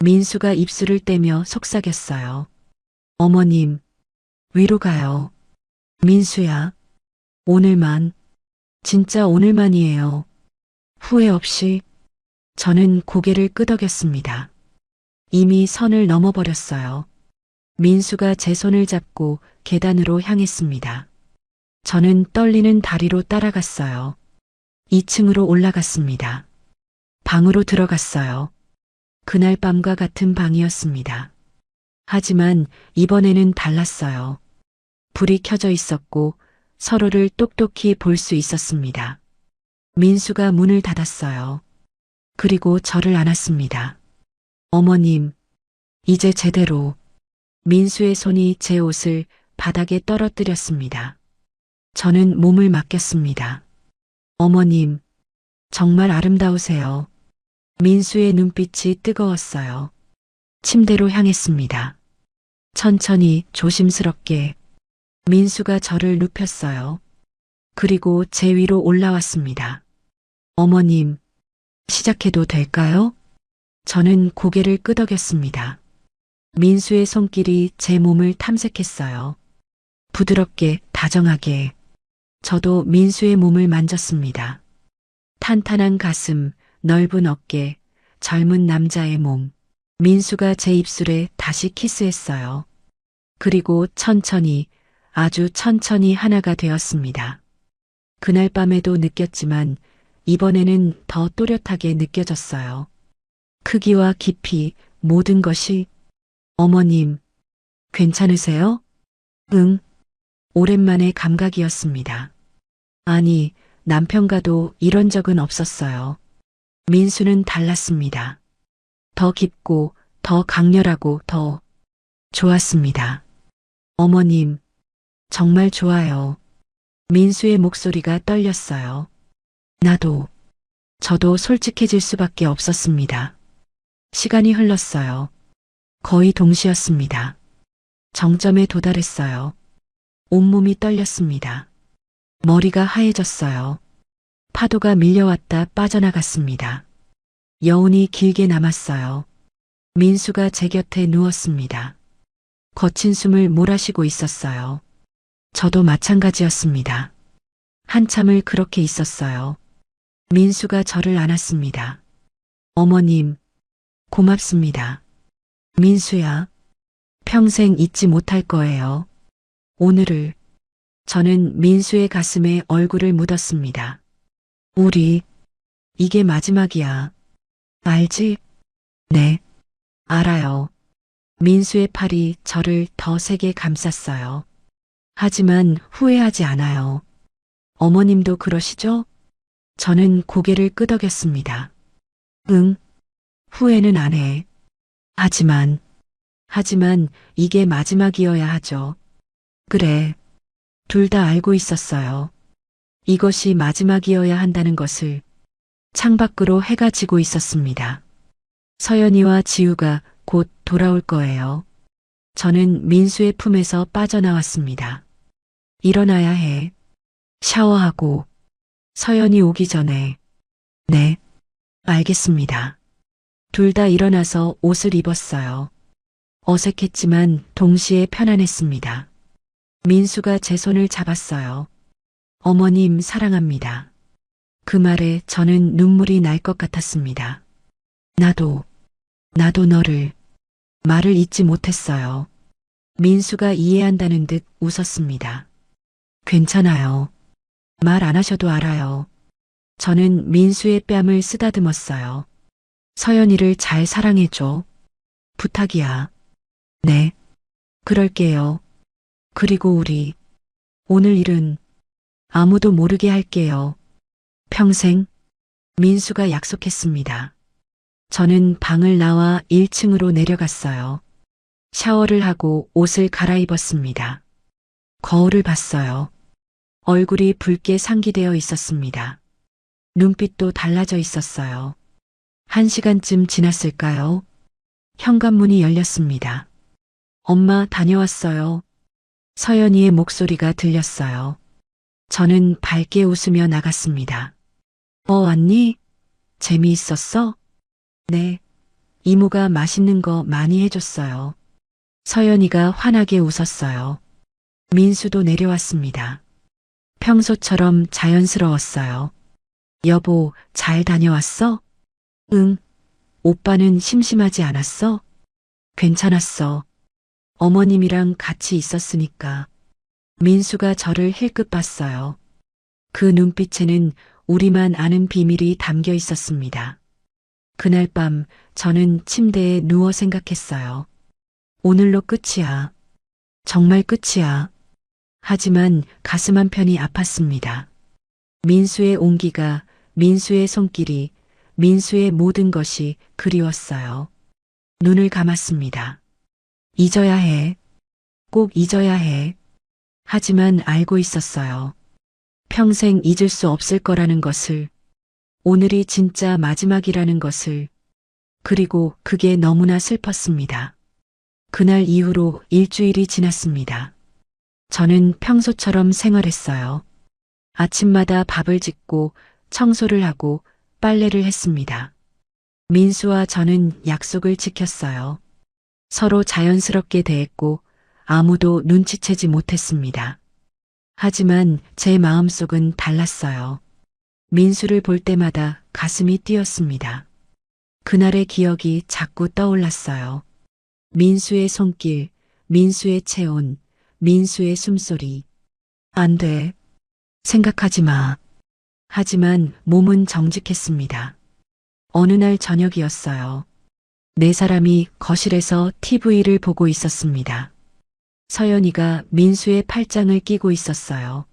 민수가 입술을 떼며 속삭였어요. 어머님, 위로 가요. 민수야, 오늘만, 진짜 오늘만이에요. 후회 없이. 저는 고개를 끄덕였습니다. 이미 선을 넘어버렸어요. 민수가 제 손을 잡고 계단으로 향했습니다. 저는 떨리는 다리로 따라갔어요. 2층으로 올라갔습니다. 방으로 들어갔어요. 그날 밤과 같은 방이었습니다. 하지만 이번에는 달랐어요. 불이 켜져 있었고 서로를 똑똑히 볼 수 있었습니다. 민수가 문을 닫았어요. 그리고 저를 안았습니다. 어머님, 이제 제대로. 민수의 손이 제 옷을 바닥에 떨어뜨렸습니다. 저는 몸을 맡겼습니다. 어머님, 정말 아름다우세요. 민수의 눈빛이 뜨거웠어요. 침대로 향했습니다. 천천히 조심스럽게. 민수가 저를 눕혔어요. 그리고 제 위로 올라왔습니다. 어머님, 시작해도 될까요? 저는 고개를 끄덕였습니다. 민수의 손길이 제 몸을 탐색했어요. 부드럽게, 다정하게. 저도 민수의 몸을 만졌습니다. 탄탄한 가슴, 넓은 어깨, 젊은 남자의 몸. 민수가 제 입술에 다시 키스했어요. 그리고 천천히, 아주 천천히 하나가 되었습니다. 그날 밤에도 느꼈지만 이번에는 더 또렷하게 느껴졌어요. 크기와 깊이, 모든 것이. 어머님, 괜찮으세요? 응. 오랜만의 감각이었습니다. 아니, 남편과도 이런 적은 없었어요. 민수는 달랐습니다. 더 깊고, 더 강렬하고, 더 좋았습니다. 어머님, 정말 좋아요. 민수의 목소리가 떨렸어요. 저도 솔직해질 수밖에 없었습니다. 시간이 흘렀어요. 거의 동시였습니다. 정점에 도달했어요. 온몸이 떨렸습니다. 머리가 하얘졌어요. 파도가 밀려왔다 빠져나갔습니다. 여운이 길게 남았어요. 민수가 제 곁에 누웠습니다. 거친 숨을 몰아쉬고 있었어요. 저도 마찬가지였습니다. 한참을 그렇게 있었어요. 민수가 저를 안았습니다. 어머님, 고맙습니다. 민수야, 평생 잊지 못할 거예요. 오늘을. 저는 민수의 가슴에 얼굴을 묻었습니다. 우리, 이게 마지막이야. 알지? 네, 알아요. 민수의 팔이 저를 더 세게 감쌌어요. 하지만 후회하지 않아요. 어머님도 그러시죠? 저는 고개를 끄덕였습니다. 응, 후회는 안 해. 하지만 이게 마지막이어야 하죠. 그래, 둘 다 알고 있었어요. 이것이 마지막이어야 한다는 것을. 창밖으로 해가 지고 있었습니다. 서연이와 지우가 곧 돌아올 거예요. 저는 민수의 품에서 빠져나왔습니다. 일어나야 해. 샤워하고. 서연이 오기 전에. 네, 알겠습니다. 둘 다 일어나서 옷을 입었어요. 어색했지만 동시에 편안했습니다. 민수가 제 손을 잡았어요. 어머님 사랑합니다. 그 말에 저는 눈물이 날 것 같았습니다. 나도 너를. 말을 잇지 못했어요. 민수가 이해한다는 듯 웃었습니다. 괜찮아요. 말 안 하셔도 알아요. 저는 민수의 뺨을 쓰다듬었어요. 서연이를 잘 사랑해줘. 부탁이야. 네. 그럴게요. 그리고 우리 오늘 일은 아무도 모르게 할게요. 평생. 민수가 약속했습니다. 저는 방을 나와 1층으로 내려갔어요. 샤워를 하고 옷을 갈아입었습니다. 거울을 봤어요. 얼굴이 붉게 상기되어 있었습니다. 눈빛도 달라져 있었어요. 1시간쯤 지났을까요? 현관문이 열렸습니다. 엄마 다녀왔어요. 서연이의 목소리가 들렸어요. 저는 밝게 웃으며 나갔습니다. 왔니? 재미있었어? 네. 이모가 맛있는 거 많이 해줬어요. 서연이가 환하게 웃었어요. 민수도 내려왔습니다. 평소처럼 자연스러웠어요. 여보, 잘 다녀왔어? 응. 오빠는 심심하지 않았어? 괜찮았어. 어머님이랑 같이 있었으니까. 민수가 저를 힐끗 봤어요. 그 눈빛에는 우리만 아는 비밀이 담겨 있었습니다. 그날 밤 저는 침대에 누워 생각했어요. 오늘로 끝이야. 정말 끝이야. 하지만 가슴 한편이 아팠습니다. 민수의 온기가, 민수의 손길이, 민수의 모든 것이 그리웠어요. 눈을 감았습니다. 잊어야 해. 꼭 잊어야 해. 하지만 알고 있었어요. 평생 잊을 수 없을 거라는 것을, 오늘이 진짜 마지막이라는 것을, 그리고 그게 너무나 슬펐습니다. 그날 이후로 일주일이 지났습니다. 저는 평소처럼 생활했어요. 아침마다 밥을 짓고 청소를 하고 빨래를 했습니다. 민수와 저는 약속을 지켰어요. 서로 자연스럽게 대했고 아무도 눈치채지 못했습니다. 하지만 제 마음속은 달랐어요. 민수를 볼 때마다 가슴이 뛰었습니다. 그날의 기억이 자꾸 떠올랐어요. 민수의 손길, 민수의 체온, 민수의 숨소리. 안 돼. 생각하지 마. 하지만 몸은 정직했습니다. 어느 날 저녁이었어요. 네 사람이 거실에서 TV를 보고 있었습니다. 서연이가 민수의 팔짱을 끼고 있었어요.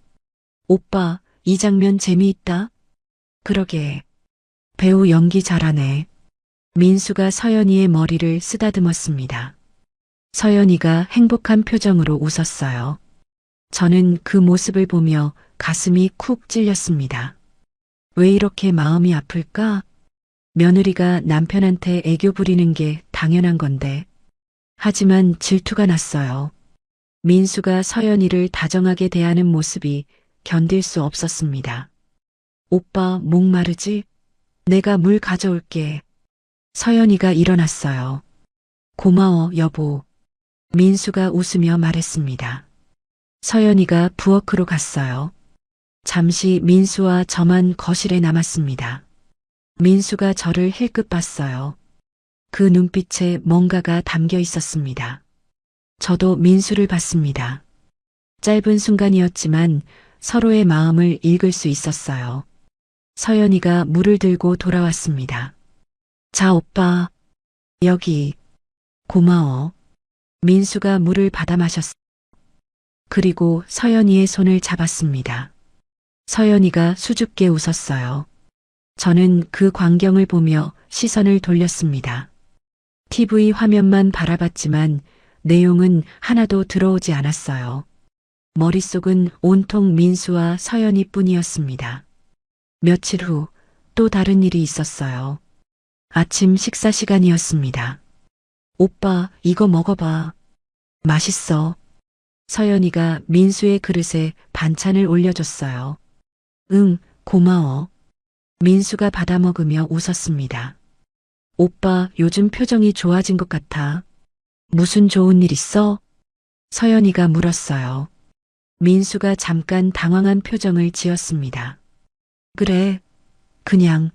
오빠, 이 장면 재미있다? 그러게. 배우 연기 잘하네. 민수가 서연이의 머리를 쓰다듬었습니다. 서연이가 행복한 표정으로 웃었어요. 저는 그 모습을 보며 가슴이 쿡 찔렸습니다. 왜 이렇게 마음이 아플까? 며느리가 남편한테 애교 부리는 게 당연한 건데. 하지만 질투가 났어요. 민수가 서연이를 다정하게 대하는 모습이 견딜 수 없었습니다. 오빠 목마르지? 내가 물 가져올게. 서연이가 일어났어요. 고마워, 여보. 민수가 웃으며 말했습니다. 서연이가 부엌으로 갔어요. 잠시 민수와 저만 거실에 남았습니다. 민수가 저를 힐끗 봤어요. 그 눈빛에 뭔가가 담겨 있었습니다. 저도 민수를 봤습니다. 짧은 순간이었지만 서로의 마음을 읽을 수 있었어요. 서연이가 물을 들고 돌아왔습니다. 자, 오빠. 여기. 고마워. 민수가 물을 받아 마셨어요. 그리고 서연이의 손을 잡았습니다. 서연이가 수줍게 웃었어요. 저는 그 광경을 보며 시선을 돌렸습니다. TV 화면만 바라봤지만 내용은 하나도 들어오지 않았어요. 머릿속은 온통 민수와 서연이 뿐이었습니다. 며칠 후 또 다른 일이 있었어요. 아침 식사 시간이었습니다. 오빠, 이거 먹어봐. 맛있어. 서연이가 민수의 그릇에 반찬을 올려줬어요. 응, 고마워. 민수가 받아 먹으며 웃었습니다. 오빠, 요즘 표정이 좋아진 것 같아. 무슨 좋은 일 있어? 서연이가 물었어요. 민수가 잠깐 당황한 표정을 지었습니다. 그래, 그냥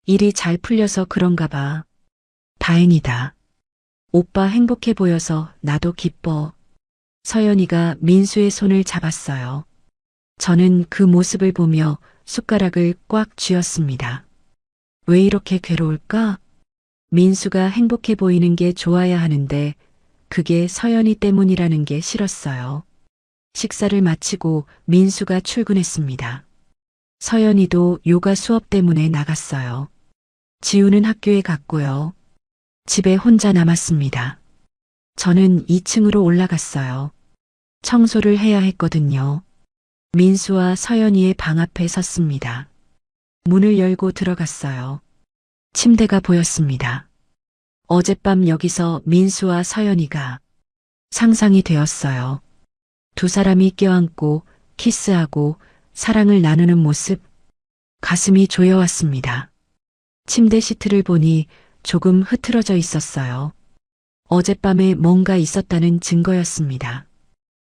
일이 잘 풀려서 그런가 봐. 다행이다. 오빠 행복해 보여서 나도 기뻐. 서연이가 민수의 손을 잡았어요. 저는 그 모습을 보며 숟가락을 꽉 쥐었습니다. 왜 이렇게 괴로울까? 민수가 행복해 보이는 게 좋아야 하는데 그게 서연이 때문이라는 게 싫었어요. 식사를 마치고 민수가 출근했습니다. 서연이도 요가 수업 때문에 나갔어요. 지우는 학교에 갔고요. 집에 혼자 남았습니다. 저는 2층으로 올라갔어요. 청소를 해야 했거든요. 민수와 서연이의 방 앞에 섰습니다. 문을 열고 들어갔어요. 침대가 보였습니다. 어젯밤 여기서 민수와 서연이가 상상이 되었어요. 두 사람이 껴안고 키스하고 사랑을 나누는 모습, 가슴이 조여왔습니다. 침대 시트를 보니 조금 흐트러져 있었어요. 어젯밤에 뭔가 있었다는 증거였습니다.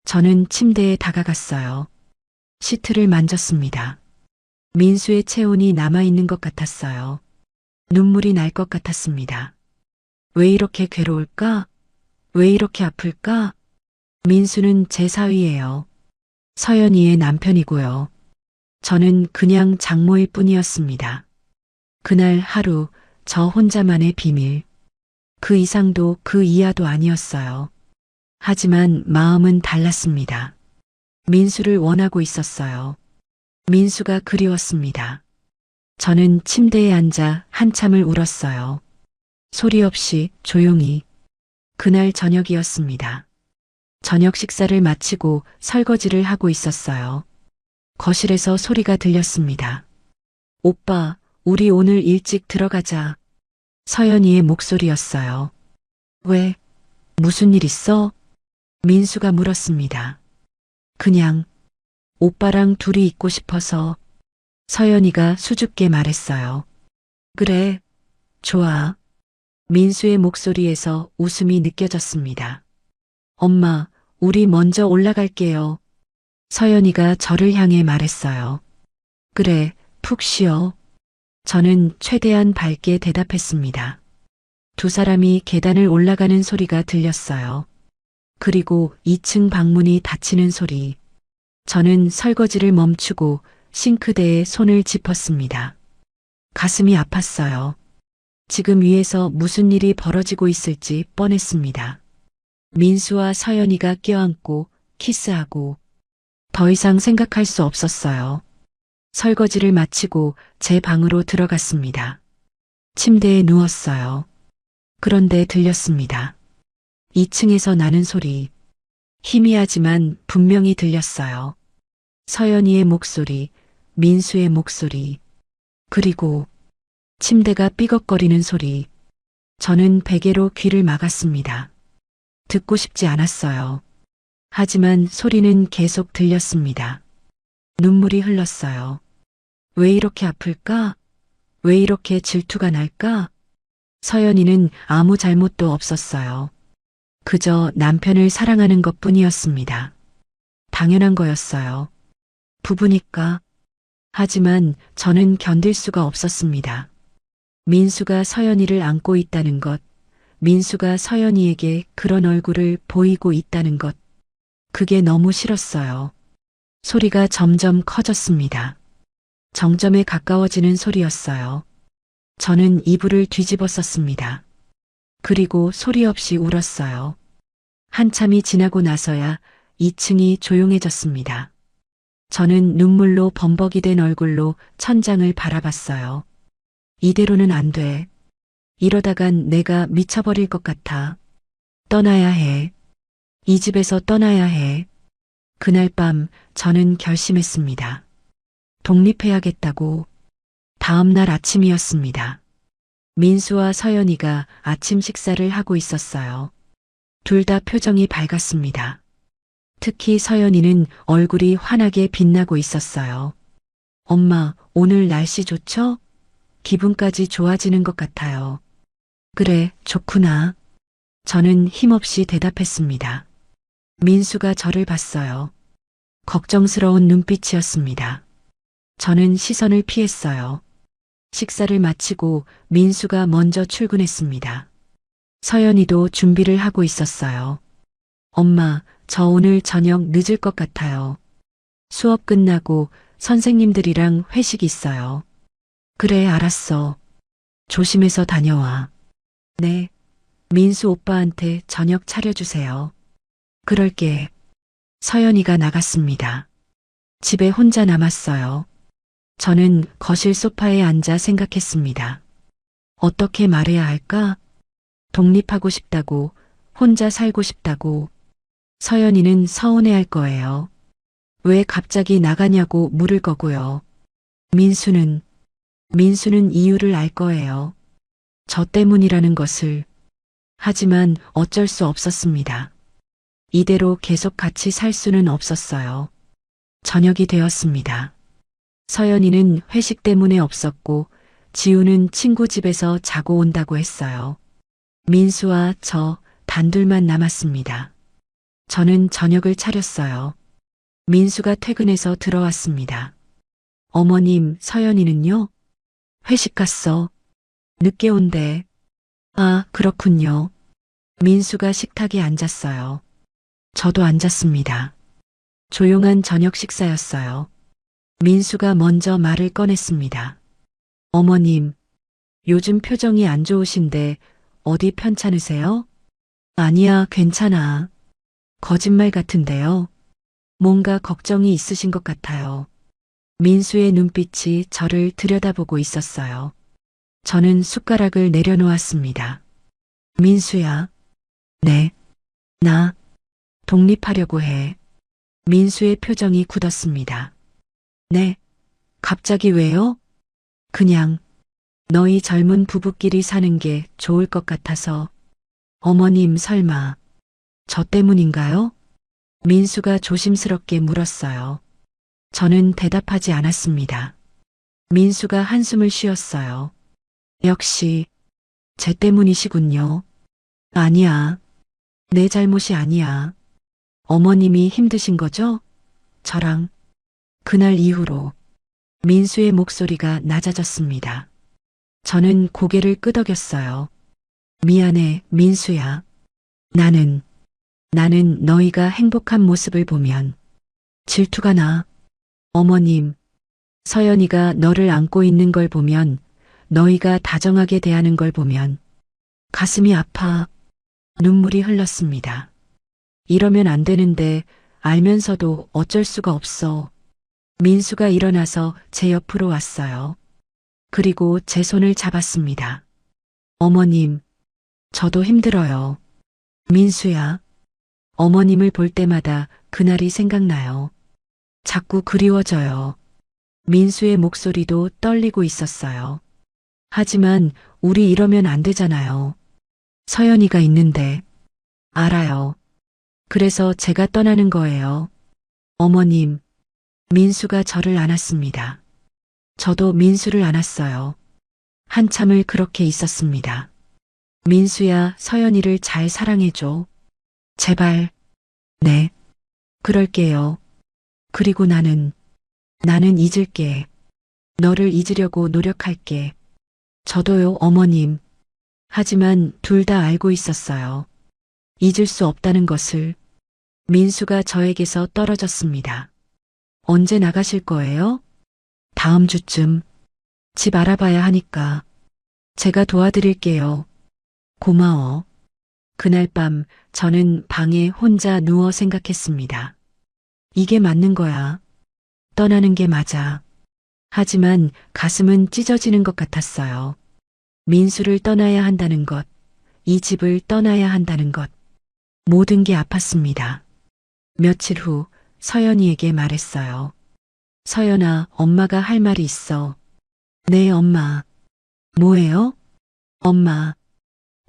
저는 침대에 다가갔어요. 시트를 만졌습니다. 민수의 체온이 남아있는 것 같았어요. 눈물이 날 것 같았습니다. 왜 이렇게 괴로울까? 왜 이렇게 아플까? 민수는 제 사위예요. 서연이의 남편이고요. 저는 그냥 장모일 뿐이었습니다. 그날 하루 저 혼자만의 비밀. 그 이상도 그 이하도 아니었어요. 하지만 마음은 달랐습니다. 민수를 원하고 있었어요. 민수가 그리웠습니다. 저는 침대에 앉아 한참을 울었어요. 소리 없이 조용히. 그날 저녁이었습니다. 저녁 식사를 마치고 설거지를 하고 있었어요. 거실에서 소리가 들렸습니다. 오빠, 우리 오늘 일찍 들어가자. 서연이의 목소리였어요. 왜? 무슨 일 있어? 민수가 물었습니다. 그냥 오빠랑 둘이 있고 싶어서. 서연이가 수줍게 말했어요. 그래, 좋아. 민수의 목소리에서 웃음이 느껴졌습니다. 엄마, 우리 먼저 올라갈게요. 서연이가 저를 향해 말했어요. 그래, 푹 쉬어. 저는 최대한 밝게 대답했습니다. 두 사람이 계단을 올라가는 소리가 들렸어요. 그리고 2층 방문이 닫히는 소리. 저는 설거지를 멈추고 싱크대에 손을 짚었습니다. 가슴이 아팠어요. 지금 위에서 무슨 일이 벌어지고 있을지 뻔했습니다. 민수와 서연이가 껴안고 키스하고 더 이상 생각할 수 없었어요. 설거지를 마치고 제 방으로 들어갔습니다. 침대에 누웠어요. 그런데 들렸습니다. 2층에서 나는 소리. 희미하지만 분명히 들렸어요. 서연이의 목소리, 민수의 목소리, 그리고 침대가 삐걱거리는 소리. 저는 베개로 귀를 막았습니다. 듣고 싶지 않았어요. 하지만 소리는 계속 들렸습니다. 눈물이 흘렀어요. 왜 이렇게 아플까? 왜 이렇게 질투가 날까? 서연이는 아무 잘못도 없었어요. 그저 남편을 사랑하는 것 뿐이었습니다. 당연한 거였어요. 부부니까. 하지만 저는 견딜 수가 없었습니다. 민수가 서연이를 안고 있다는 것, 민수가 서연이에게 그런 얼굴을 보이고 있다는 것, 그게 너무 싫었어요. 소리가 점점 커졌습니다. 정점에 가까워지는 소리였어요. 저는 이불을 뒤집었었습니다. 그리고 소리 없이 울었어요. 한참이 지나고 나서야 2층이 조용해졌습니다. 저는 눈물로 범벅이 된 얼굴로 천장을 바라봤어요. 이대로는 안 돼. 이러다간 내가 미쳐버릴 것 같아. 떠나야 해. 이 집에서 떠나야 해. 그날 밤 저는 결심했습니다. 독립해야겠다고. 다음 날 아침이었습니다. 민수와 서연이가 아침 식사를 하고 있었어요. 둘 다 표정이 밝았습니다. 특히 서연이는 얼굴이 환하게 빛나고 있었어요. 엄마, 오늘 날씨 좋죠? 기분까지 좋아지는 것 같아요. 그래, 좋구나. 저는 힘없이 대답했습니다. 민수가 저를 봤어요. 걱정스러운 눈빛이었습니다. 저는 시선을 피했어요. 식사를 마치고 민수가 먼저 출근했습니다. 서연이도 준비를 하고 있었어요. 엄마, 저 오늘 저녁 늦을 것 같아요. 수업 끝나고 선생님들이랑 회식 있어요. 그래, 알았어. 조심해서 다녀와. 네. 민수 오빠한테 저녁 차려주세요. 그럴게. 서연이가 나갔습니다. 집에 혼자 남았어요. 저는 거실 소파에 앉아 생각했습니다. 어떻게 말해야 할까? 독립하고 싶다고, 혼자 살고 싶다고. 서연이는 서운해할 거예요. 왜 갑자기 나가냐고 물을 거고요. 민수는 이유를 알 거예요. 저 때문이라는 것을. 하지만 어쩔 수 없었습니다. 이대로 계속 같이 살 수는 없었어요. 저녁이 되었습니다. 서연이는 회식 때문에 없었고 지우는 친구 집에서 자고 온다고 했어요. 민수와 저 단둘만 남았습니다. 저는 저녁을 차렸어요. 민수가 퇴근해서 들어왔습니다. 어머님, 서연이는요? 회식 갔어. 늦게 온대. 아, 그렇군요. 민수가 식탁에 앉았어요. 저도 앉았습니다. 조용한 저녁 식사였어요. 민수가 먼저 말을 꺼냈습니다. 어머님, 요즘 표정이 안 좋으신데 어디 편찮으세요? 아니야, 괜찮아. 거짓말 같은데요. 뭔가 걱정이 있으신 것 같아요. 민수의 눈빛이 저를 들여다보고 있었어요. 저는 숟가락을 내려놓았습니다. 민수야. 네. 나 독립하려고 해. 민수의 표정이 굳었습니다. 네. 갑자기 왜요? 그냥 너희 젊은 부부끼리 사는 게 좋을 것 같아서. 어머님, 설마 저 때문인가요? 민수가 조심스럽게 물었어요. 저는 대답하지 않았습니다. 민수가 한숨을 쉬었어요. 역시 제 때문이시군요. 아니야. 내 잘못이 아니야. 어머님이 힘드신 거죠? 저랑. 그날 이후로 민수의 목소리가 낮아졌습니다. 저는 고개를 끄덕였어요. 미안해, 민수야. 나는 너희가 행복한 모습을 보면 질투가 나. 어머님, 서연이가 너를 안고 있는 걸 보면, 너희가 다정하게 대하는 걸 보면 가슴이 아파. 눈물이 흘렀습니다. 이러면 안 되는데 알면서도 어쩔 수가 없어. 민수가 일어나서 제 옆으로 왔어요. 그리고 제 손을 잡았습니다. 어머님, 저도 힘들어요. 민수야. 어머님을 볼 때마다 그날이 생각나요. 자꾸 그리워져요. 민수의 목소리도 떨리고 있었어요. 하지만 우리 이러면 안 되잖아요. 서연이가 있는데. 알아요. 그래서 제가 떠나는 거예요. 어머님, 민수가 저를 안았습니다. 저도 민수를 안았어요. 한참을 그렇게 있었습니다. 민수야, 서연이를 잘 사랑해줘. 제발. 네. 그럴게요. 그리고 나는 잊을게. 너를 잊으려고 노력할게. 저도요, 어머님. 하지만 둘 다 알고 있었어요. 잊을 수 없다는 것을. 민수가 저에게서 떨어졌습니다. 언제 나가실 거예요? 다음 주쯤. 집 알아봐야 하니까. 제가 도와드릴게요. 고마워. 그날 밤 저는 방에 혼자 누워 생각했습니다. 이게 맞는 거야. 떠나는 게 맞아. 하지만 가슴은 찢어지는 것 같았어요. 민수를 떠나야 한다는 것, 이 집을 떠나야 한다는 것. 모든 게 아팠습니다. 며칠 후 서연이에게 말했어요. 서연아, 엄마가 할 말이 있어. 네, 엄마. 뭐예요? 엄마,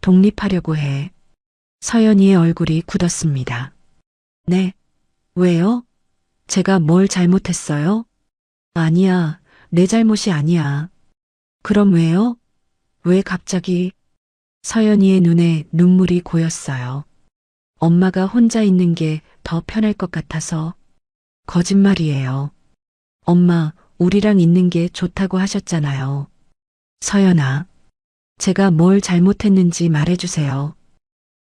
독립하려고 해. 서연이의 얼굴이 굳었습니다. 네. 왜요? 제가 뭘 잘못했어요? 아니야, 내 잘못이 아니야. 그럼 왜요? 왜 갑자기? 서연이의 눈에 눈물이 고였어요. 엄마가 혼자 있는 게 더 편할 것 같아서. 거짓말이에요. 엄마, 우리랑 있는 게 좋다고 하셨잖아요. 서연아, 제가 뭘 잘못했는지 말해주세요.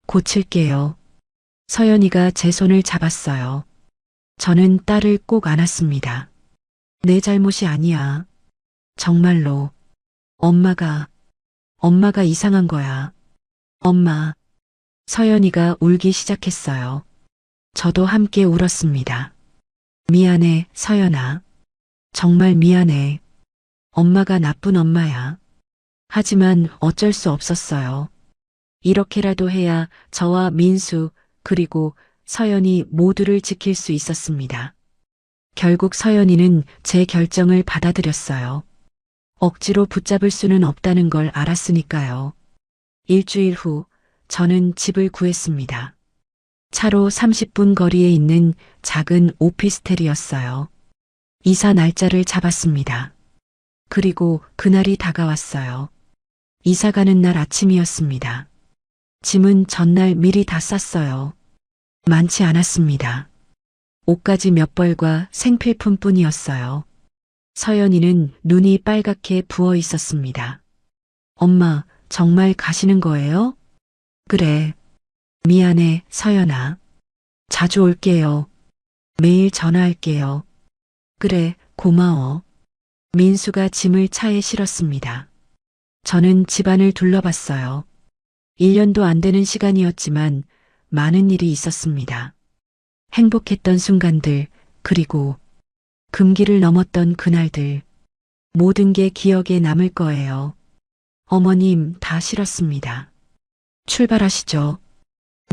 고칠게요. 서연이가 제 손을 잡았어요. 저는 딸을 꼭 안았습니다. 내 잘못이 아니야. 정말로. 엄마가 이상한 거야. 엄마. 서연이가 울기 시작했어요. 저도 함께 울었습니다. 미안해, 서연아. 정말 미안해. 엄마가 나쁜 엄마야. 하지만 어쩔 수 없었어요. 이렇게라도 해야 저와 민수, 그리고 서연이 모두를 지킬 수 있었습니다. 결국 서연이는 제 결정을 받아들였어요. 억지로 붙잡을 수는 없다는 걸 알았으니까요. 일주일 후, 저는 집을 구했습니다. 차로 30분 거리에 있는 작은 오피스텔이었어요. 이사 날짜를 잡았습니다. 그리고 그날이 다가왔어요. 이사 가는 날 아침이었습니다. 짐은 전날 미리 다 쌌어요. 많지 않았습니다. 옷가지 몇 벌과 생필품뿐이었어요. 서연이는 눈이 빨갛게 부어 있었습니다. 엄마, 정말 가시는 거예요? 그래. 미안해, 서연아. 자주 올게요. 매일 전화할게요. 그래, 고마워. 민수가 짐을 차에 실었습니다. 저는 집안을 둘러봤어요. 1년도 안 되는 시간이었지만 많은 일이 있었습니다. 행복했던 순간들, 그리고 금기를 넘었던 그날들. 모든 게 기억에 남을 거예요. 어머님, 다 실었습니다. 출발하시죠.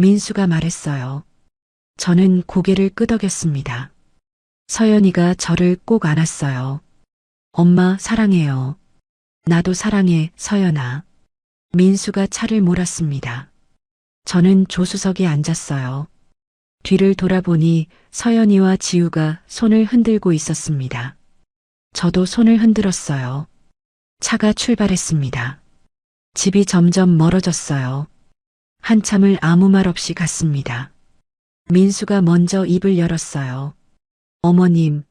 민수가 말했어요. 저는 고개를 끄덕였습니다. 서연이가 저를 꼭 안았어요. 엄마, 사랑해요. 나도 사랑해, 서연아. 민수가 차를 몰았습니다. 저는 조수석에 앉았어요. 뒤를 돌아보니 서연이와 지우가 손을 흔들고 있었습니다. 저도 손을 흔들었어요. 차가 출발했습니다. 집이 점점 멀어졌어요. 한참을 아무 말 없이 갔습니다. 민수가 먼저 입을 열었어요. 어머님,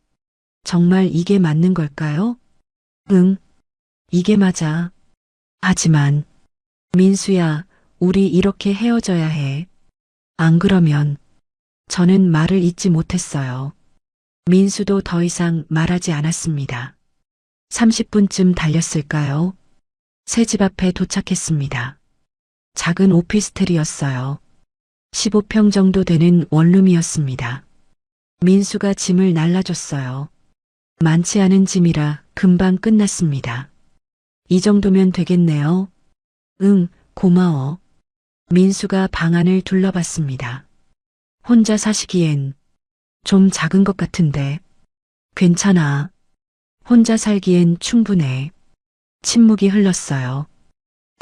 정말 이게 맞는 걸까요? 응, 이게 맞아. 하지만, 민수야, 우리 이렇게 헤어져야 해. 안 그러면, 저는 말을 잇지 못했어요. 민수도 더 이상 말하지 않았습니다. 30분쯤 달렸을까요? 새 집 앞에 도착했습니다. 작은 오피스텔이었어요. 15평 정도 되는 원룸이었습니다. 민수가 짐을 날라줬어요. 많지 않은 짐이라 금방 끝났습니다. 이 정도면 되겠네요. 응, 고마워. 민수가 방 안을 둘러봤습니다. 혼자 사시기엔 좀 작은 것 같은데. 괜찮아. 혼자 살기엔 충분해. 침묵이 흘렀어요.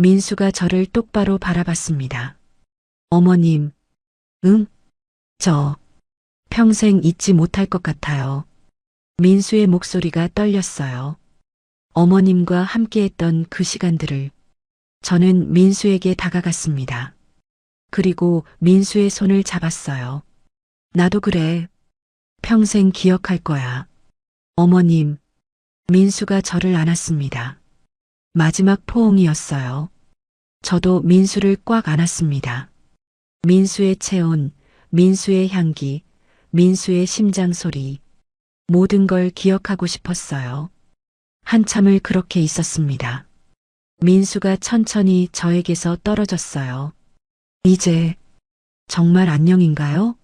민수가 저를 똑바로 바라봤습니다. 어머님, 응? 저 평생 잊지 못할 것 같아요. 민수의 목소리가 떨렸어요. 어머님과 함께했던 그 시간들을. 저는 민수에게 다가갔습니다. 그리고 민수의 손을 잡았어요. 나도 그래. 평생 기억할 거야. 어머님, 민수가 저를 안았습니다. 마지막 포옹이었어요. 저도 민수를 꽉 안았습니다. 민수의 체온, 민수의 향기, 민수의 심장 소리, 모든 걸 기억하고 싶었어요. 한참을 그렇게 있었습니다. 민수가 천천히 저에게서 떨어졌어요. 이제 정말 안녕인가요?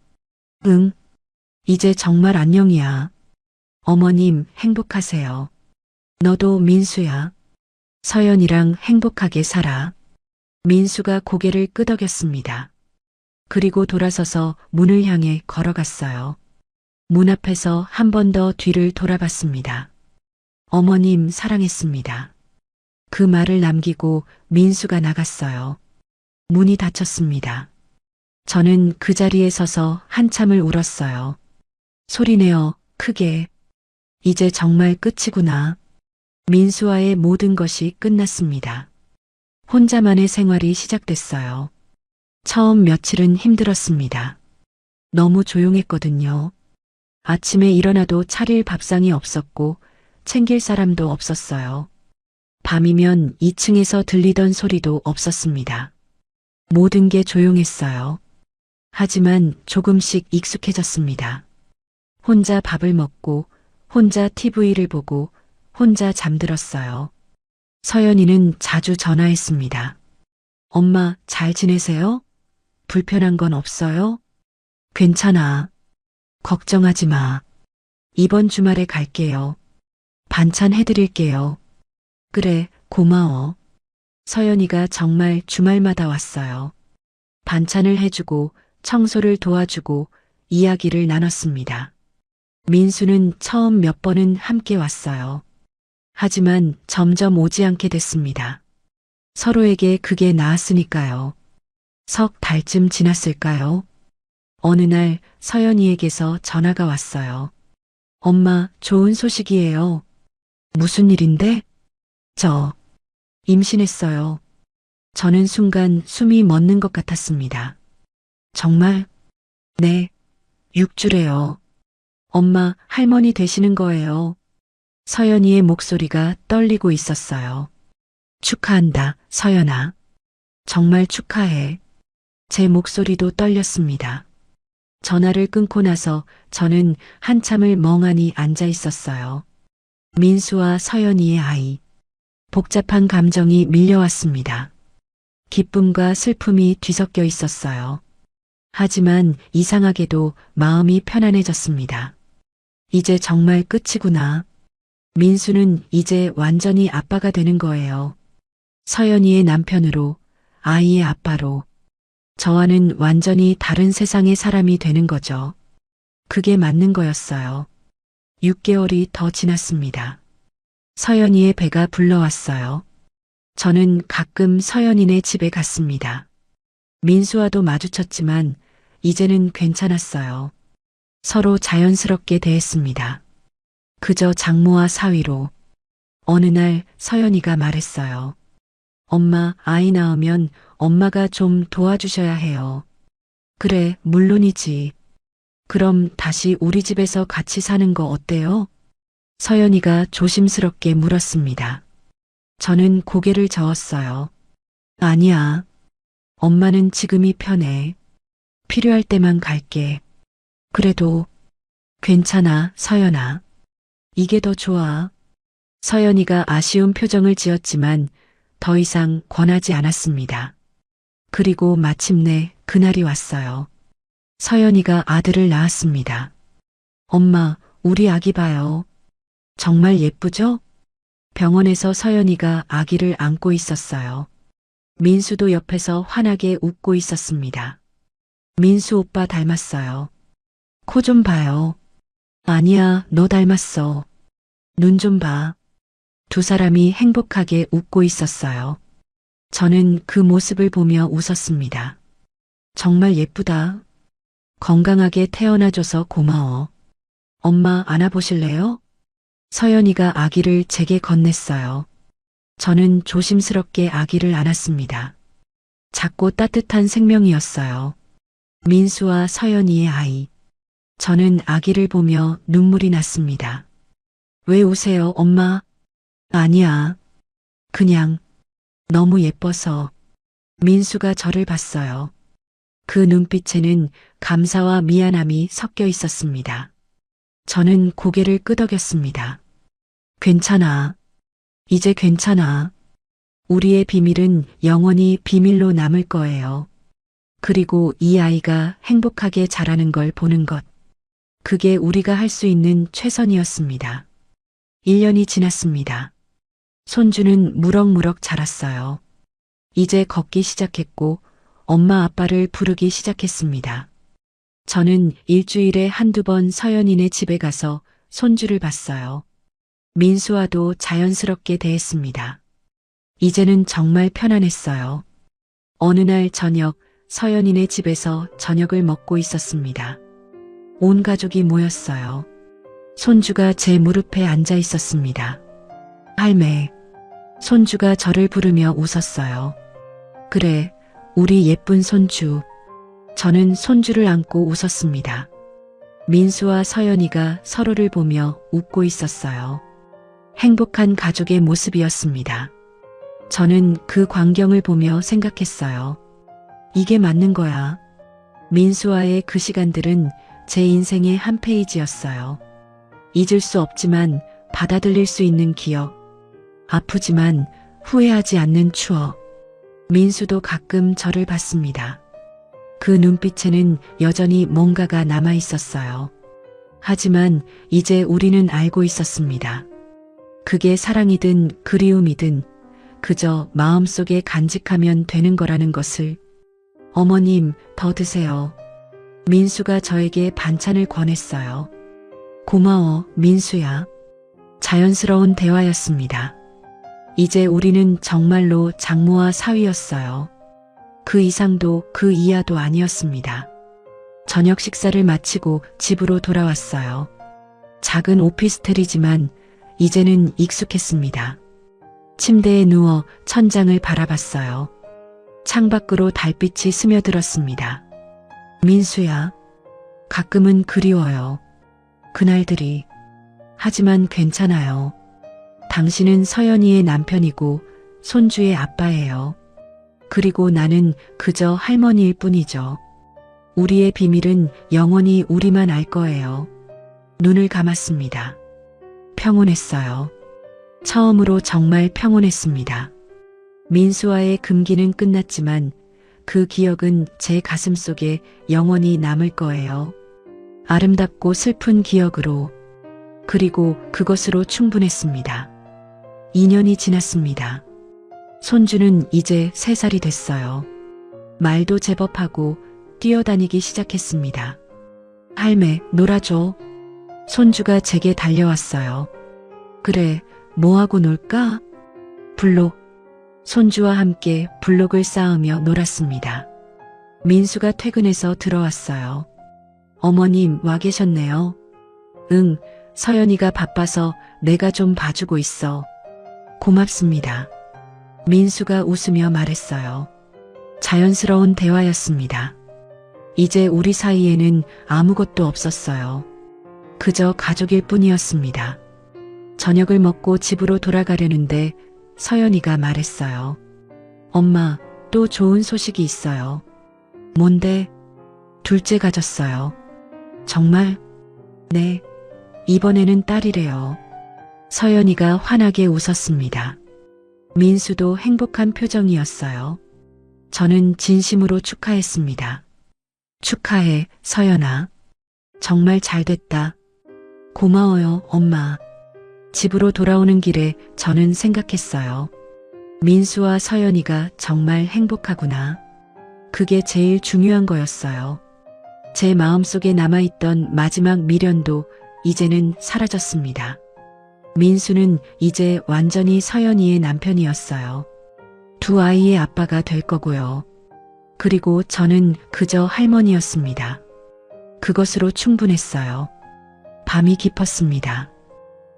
응, 이제 정말 안녕이야. 어머님, 행복하세요. 너도 민수야. 서연이랑 행복하게 살아. 민수가 고개를 끄덕였습니다. 그리고 돌아서서 문을 향해 걸어갔어요. 문 앞에서 한 번 더 뒤를 돌아봤습니다. 어머님, 사랑했습니다. 그 말을 남기고 민수가 나갔어요. 문이 닫혔습니다. 저는 그 자리에 서서 한참을 울었어요. 소리내어 크게. 이제 정말 끝이구나. 민수와의 모든 것이 끝났습니다. 혼자만의 생활이 시작됐어요. 처음 며칠은 힘들었습니다. 너무 조용했거든요. 아침에 일어나도 차릴 밥상이 없었고 챙길 사람도 없었어요. 밤이면 2층에서 들리던 소리도 없었습니다. 모든 게 조용했어요. 하지만 조금씩 익숙해졌습니다. 혼자 밥을 먹고 혼자 TV를 보고 혼자 잠들었어요. 서연이는 자주 전화했습니다. 엄마, 잘 지내세요? 불편한 건 없어요? 괜찮아. 걱정하지 마. 이번 주말에 갈게요. 반찬 해드릴게요. 그래, 고마워. 서연이가 정말 주말마다 왔어요. 반찬을 해주고 청소를 도와주고 이야기를 나눴습니다. 민수는 처음 몇 번은 함께 왔어요. 하지만 점점 오지 않게 됐습니다. 서로에게 그게 나았으니까요. 석 달쯤 지났을까요? 어느 날 서연이에게서 전화가 왔어요. 엄마, 좋은 소식이에요. 무슨 일인데? 저 임신했어요. 저는 순간 숨이 멎는 것 같았습니다. 정말? 네, 6주래요. 엄마, 할머니 되시는 거예요. 서연이의 목소리가 떨리고 있었어요. 축하한다, 서연아. 정말 축하해. 제 목소리도 떨렸습니다. 전화를 끊고 나서 저는 한참을 멍하니 앉아 있었어요. 민수와 서연이의 아이. 복잡한 감정이 밀려왔습니다. 기쁨과 슬픔이 뒤섞여 있었어요. 하지만 이상하게도 마음이 편안해졌습니다. 이제 정말 끝이구나. 민수는 이제 완전히 아빠가 되는 거예요. 서연이의 남편으로, 아이의 아빠로. 저와는 완전히 다른 세상의 사람이 되는 거죠. 그게 맞는 거였어요. 6개월이 더 지났습니다. 서연이의 배가 불러왔어요. 저는 가끔 서연이네 집에 갔습니다. 민수와도 마주쳤지만 이제는 괜찮았어요. 서로 자연스럽게 대했습니다. 그저 장모와 사위로. 어느 날 서연이가 말했어요. 엄마, 아이 낳으면 엄마가 좀 도와주셔야 해요. 그래, 물론이지. 그럼 다시 우리 집에서 같이 사는 거 어때요? 서연이가 조심스럽게 물었습니다. 저는 고개를 저었어요. 아니야. 엄마는 지금이 편해. 필요할 때만 갈게. 그래도 괜찮아, 서연아. 이게 더 좋아. 서연이가 아쉬운 표정을 지었지만 더 이상 권하지 않았습니다. 그리고 마침내 그날이 왔어요. 서연이가 아들을 낳았습니다. 엄마, 우리 아기 봐요. 정말 예쁘죠? 병원에서 서연이가 아기를 안고 있었어요. 민수도 옆에서 환하게 웃고 있었습니다. 민수 오빠 닮았어요. 코 좀 봐요. 아니야, 너 닮았어. 눈 좀 봐. 두 사람이 행복하게 웃고 있었어요. 저는 그 모습을 보며 웃었습니다. 정말 예쁘다. 건강하게 태어나줘서 고마워. 엄마 안아보실래요? 서연이가 아기를 제게 건넸어요. 저는 조심스럽게 아기를 안았습니다. 작고 따뜻한 생명이었어요. 민수와 서연이의 아이. 저는 아기를 보며 눈물이 났습니다. 왜 우세요, 엄마? 아니야. 그냥 너무 예뻐서. 민수가 저를 봤어요. 그 눈빛에는 감사와 미안함이 섞여 있었습니다. 저는 고개를 끄덕였습니다. 괜찮아. 이제 괜찮아. 우리의 비밀은 영원히 비밀로 남을 거예요. 그리고 이 아이가 행복하게 자라는 걸 보는 것. 그게 우리가 할 수 있는 최선이었습니다. 1년이 지났습니다. 손주는 무럭무럭 자랐어요. 이제 걷기 시작했고 엄마 아빠를 부르기 시작했습니다. 저는 일주일에 한두 번 서연이네 집에 가서 손주를 봤어요. 민수와도 자연스럽게 대했습니다. 이제는 정말 편안했어요. 어느 날 저녁 서연이네 집에서 저녁을 먹고 있었습니다. 온 가족이 모였어요. 손주가 제 무릎에 앉아 있었습니다. 할매, 손주가 저를 부르며 웃었어요. 그래, 우리 예쁜 손주. 저는 손주를 안고 웃었습니다. 민수와 서연이가 서로를 보며 웃고 있었어요. 행복한 가족의 모습이었습니다. 저는 그 광경을 보며 생각했어요. 이게 맞는 거야. 민수와의 그 시간들은 제 인생의 한 페이지였어요. 잊을 수 없지만 받아들일 수 있는 기억. 아프지만 후회하지 않는 추억. 민수도 가끔 저를 봤습니다. 그 눈빛에는 여전히 뭔가가 남아 있었어요. 하지만 이제 우리는 알고 있었습니다. 그게 사랑이든 그리움이든 그저 마음속에 간직하면 되는 거라는 것을. 어머님, 더 드세요. 민수가 저에게 반찬을 권했어요. 고마워, 민수야. 자연스러운 대화였습니다. 이제 우리는 정말로 장모와 사위였어요. 그 이상도 그 이하도 아니었습니다. 저녁 식사를 마치고 집으로 돌아왔어요. 작은 오피스텔이지만 이제는 익숙했습니다. 침대에 누워 천장을 바라봤어요. 창밖으로 달빛이 스며들었습니다. 민수야, 가끔은 그리워요. 그날들이. 하지만 괜찮아요. 당신은 서연이의 남편이고 손주의 아빠예요. 그리고 나는 그저 할머니일 뿐이죠. 우리의 비밀은 영원히 우리만 알 거예요. 눈을 감았습니다. 평온했어요. 처음으로 정말 평온했습니다. 민수와의 금기는 끝났지만 그 기억은 제 가슴 속에 영원히 남을 거예요. 아름답고 슬픈 기억으로. 그리고 그것으로 충분했습니다. 2년이 지났습니다. 손주는 이제 3살이 됐어요. 말도 제법 하고 뛰어다니기 시작했습니다. 할매, 놀아줘. 손주가 제게 달려왔어요. 그래, 뭐하고 놀까? 블록. 손주와 함께 블록을 쌓으며 놀았습니다. 민수가 퇴근해서 들어왔어요. 어머님 와 계셨네요. 응, 서연이가 바빠서 내가 좀 봐주고 있어. 고맙습니다. 민수가 웃으며 말했어요. 자연스러운 대화였습니다. 이제 우리 사이에는 아무것도 없었어요. 그저 가족일 뿐이었습니다. 저녁을 먹고 집으로 돌아가려는데 서연이가 말했어요. 엄마, 또 좋은 소식이 있어요. 뭔데? 둘째 가졌어요. 정말? 네. 이번에는 딸이래요. 서연이가 환하게 웃었습니다. 민수도 행복한 표정이었어요. 저는 진심으로 축하했습니다. 축하해, 서연아. 정말 잘 됐다. 고마워요, 엄마. 집으로 돌아오는 길에 저는 생각했어요. 민수와 서연이가 정말 행복하구나. 그게 제일 중요한 거였어요. 제 마음속에 남아있던 마지막 미련도 이제는 사라졌습니다. 민수는 이제 완전히 서연이의 남편이었어요. 두 아이의 아빠가 될 거고요. 그리고 저는 그저 할머니였습니다. 그것으로 충분했어요. 밤이 깊었습니다.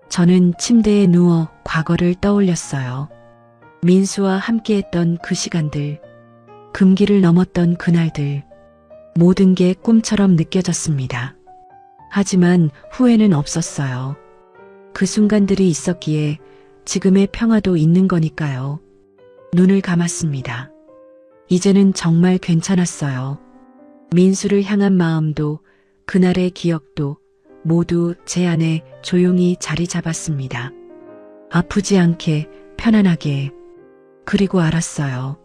저는 침대에 누워 과거를 떠올렸어요. 민수와 함께했던 그 시간들, 금기를 넘었던 그날들, 모든 게 꿈처럼 느껴졌습니다. 하지만 후회는 없었어요. 그 순간들이 있었기에 지금의 평화도 있는 거니까요. 눈을 감았습니다. 이제는 정말 괜찮았어요. 민수를 향한 마음도 그날의 기억도 모두 제 안에 조용히 자리 잡았습니다. 아프지 않게 편안하게. 그리고 알았어요.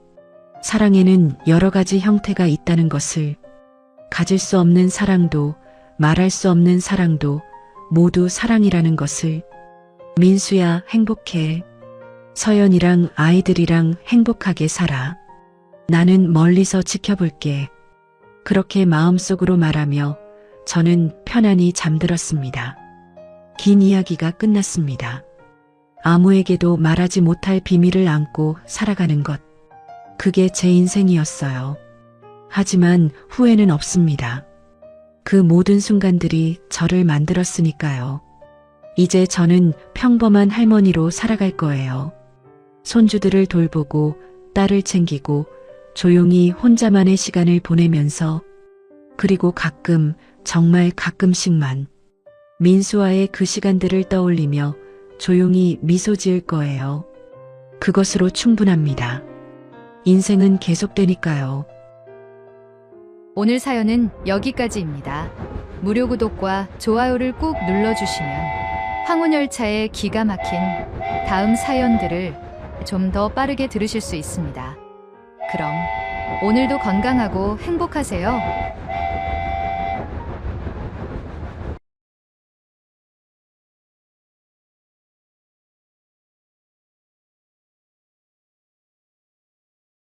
사랑에는 여러 가지 형태가 있다는 것을. 가질 수 없는 사랑도 말할 수 없는 사랑도 모두 사랑이라는 것을. 민수야, 행복해. 서연이랑 아이들이랑 행복하게 살아. 나는 멀리서 지켜볼게. 그렇게 마음속으로 말하며 저는 편안히 잠들었습니다. 긴 이야기가 끝났습니다. 아무에게도 말하지 못할 비밀을 안고 살아가는 것. 그게 제 인생이었어요. 하지만 후회는 없습니다. 그 모든 순간들이 저를 만들었으니까요. 이제 저는 평범한 할머니로 살아갈 거예요. 손주들을 돌보고 딸을 챙기고 조용히 혼자만의 시간을 보내면서 그리고 가끔, 정말 가끔씩만 민수와의 그 시간들을 떠올리며 조용히 미소 지을 거예요. 그것으로 충분합니다. 인생은 계속되니까요. 오늘 사연은 여기까지입니다. 무료 구독과 좋아요를 꾹 눌러주시면 황혼열차의 기가 막힌 다음 사연들을 좀 더 빠르게 들으실 수 있습니다. 그럼 오늘도 건강하고 행복하세요.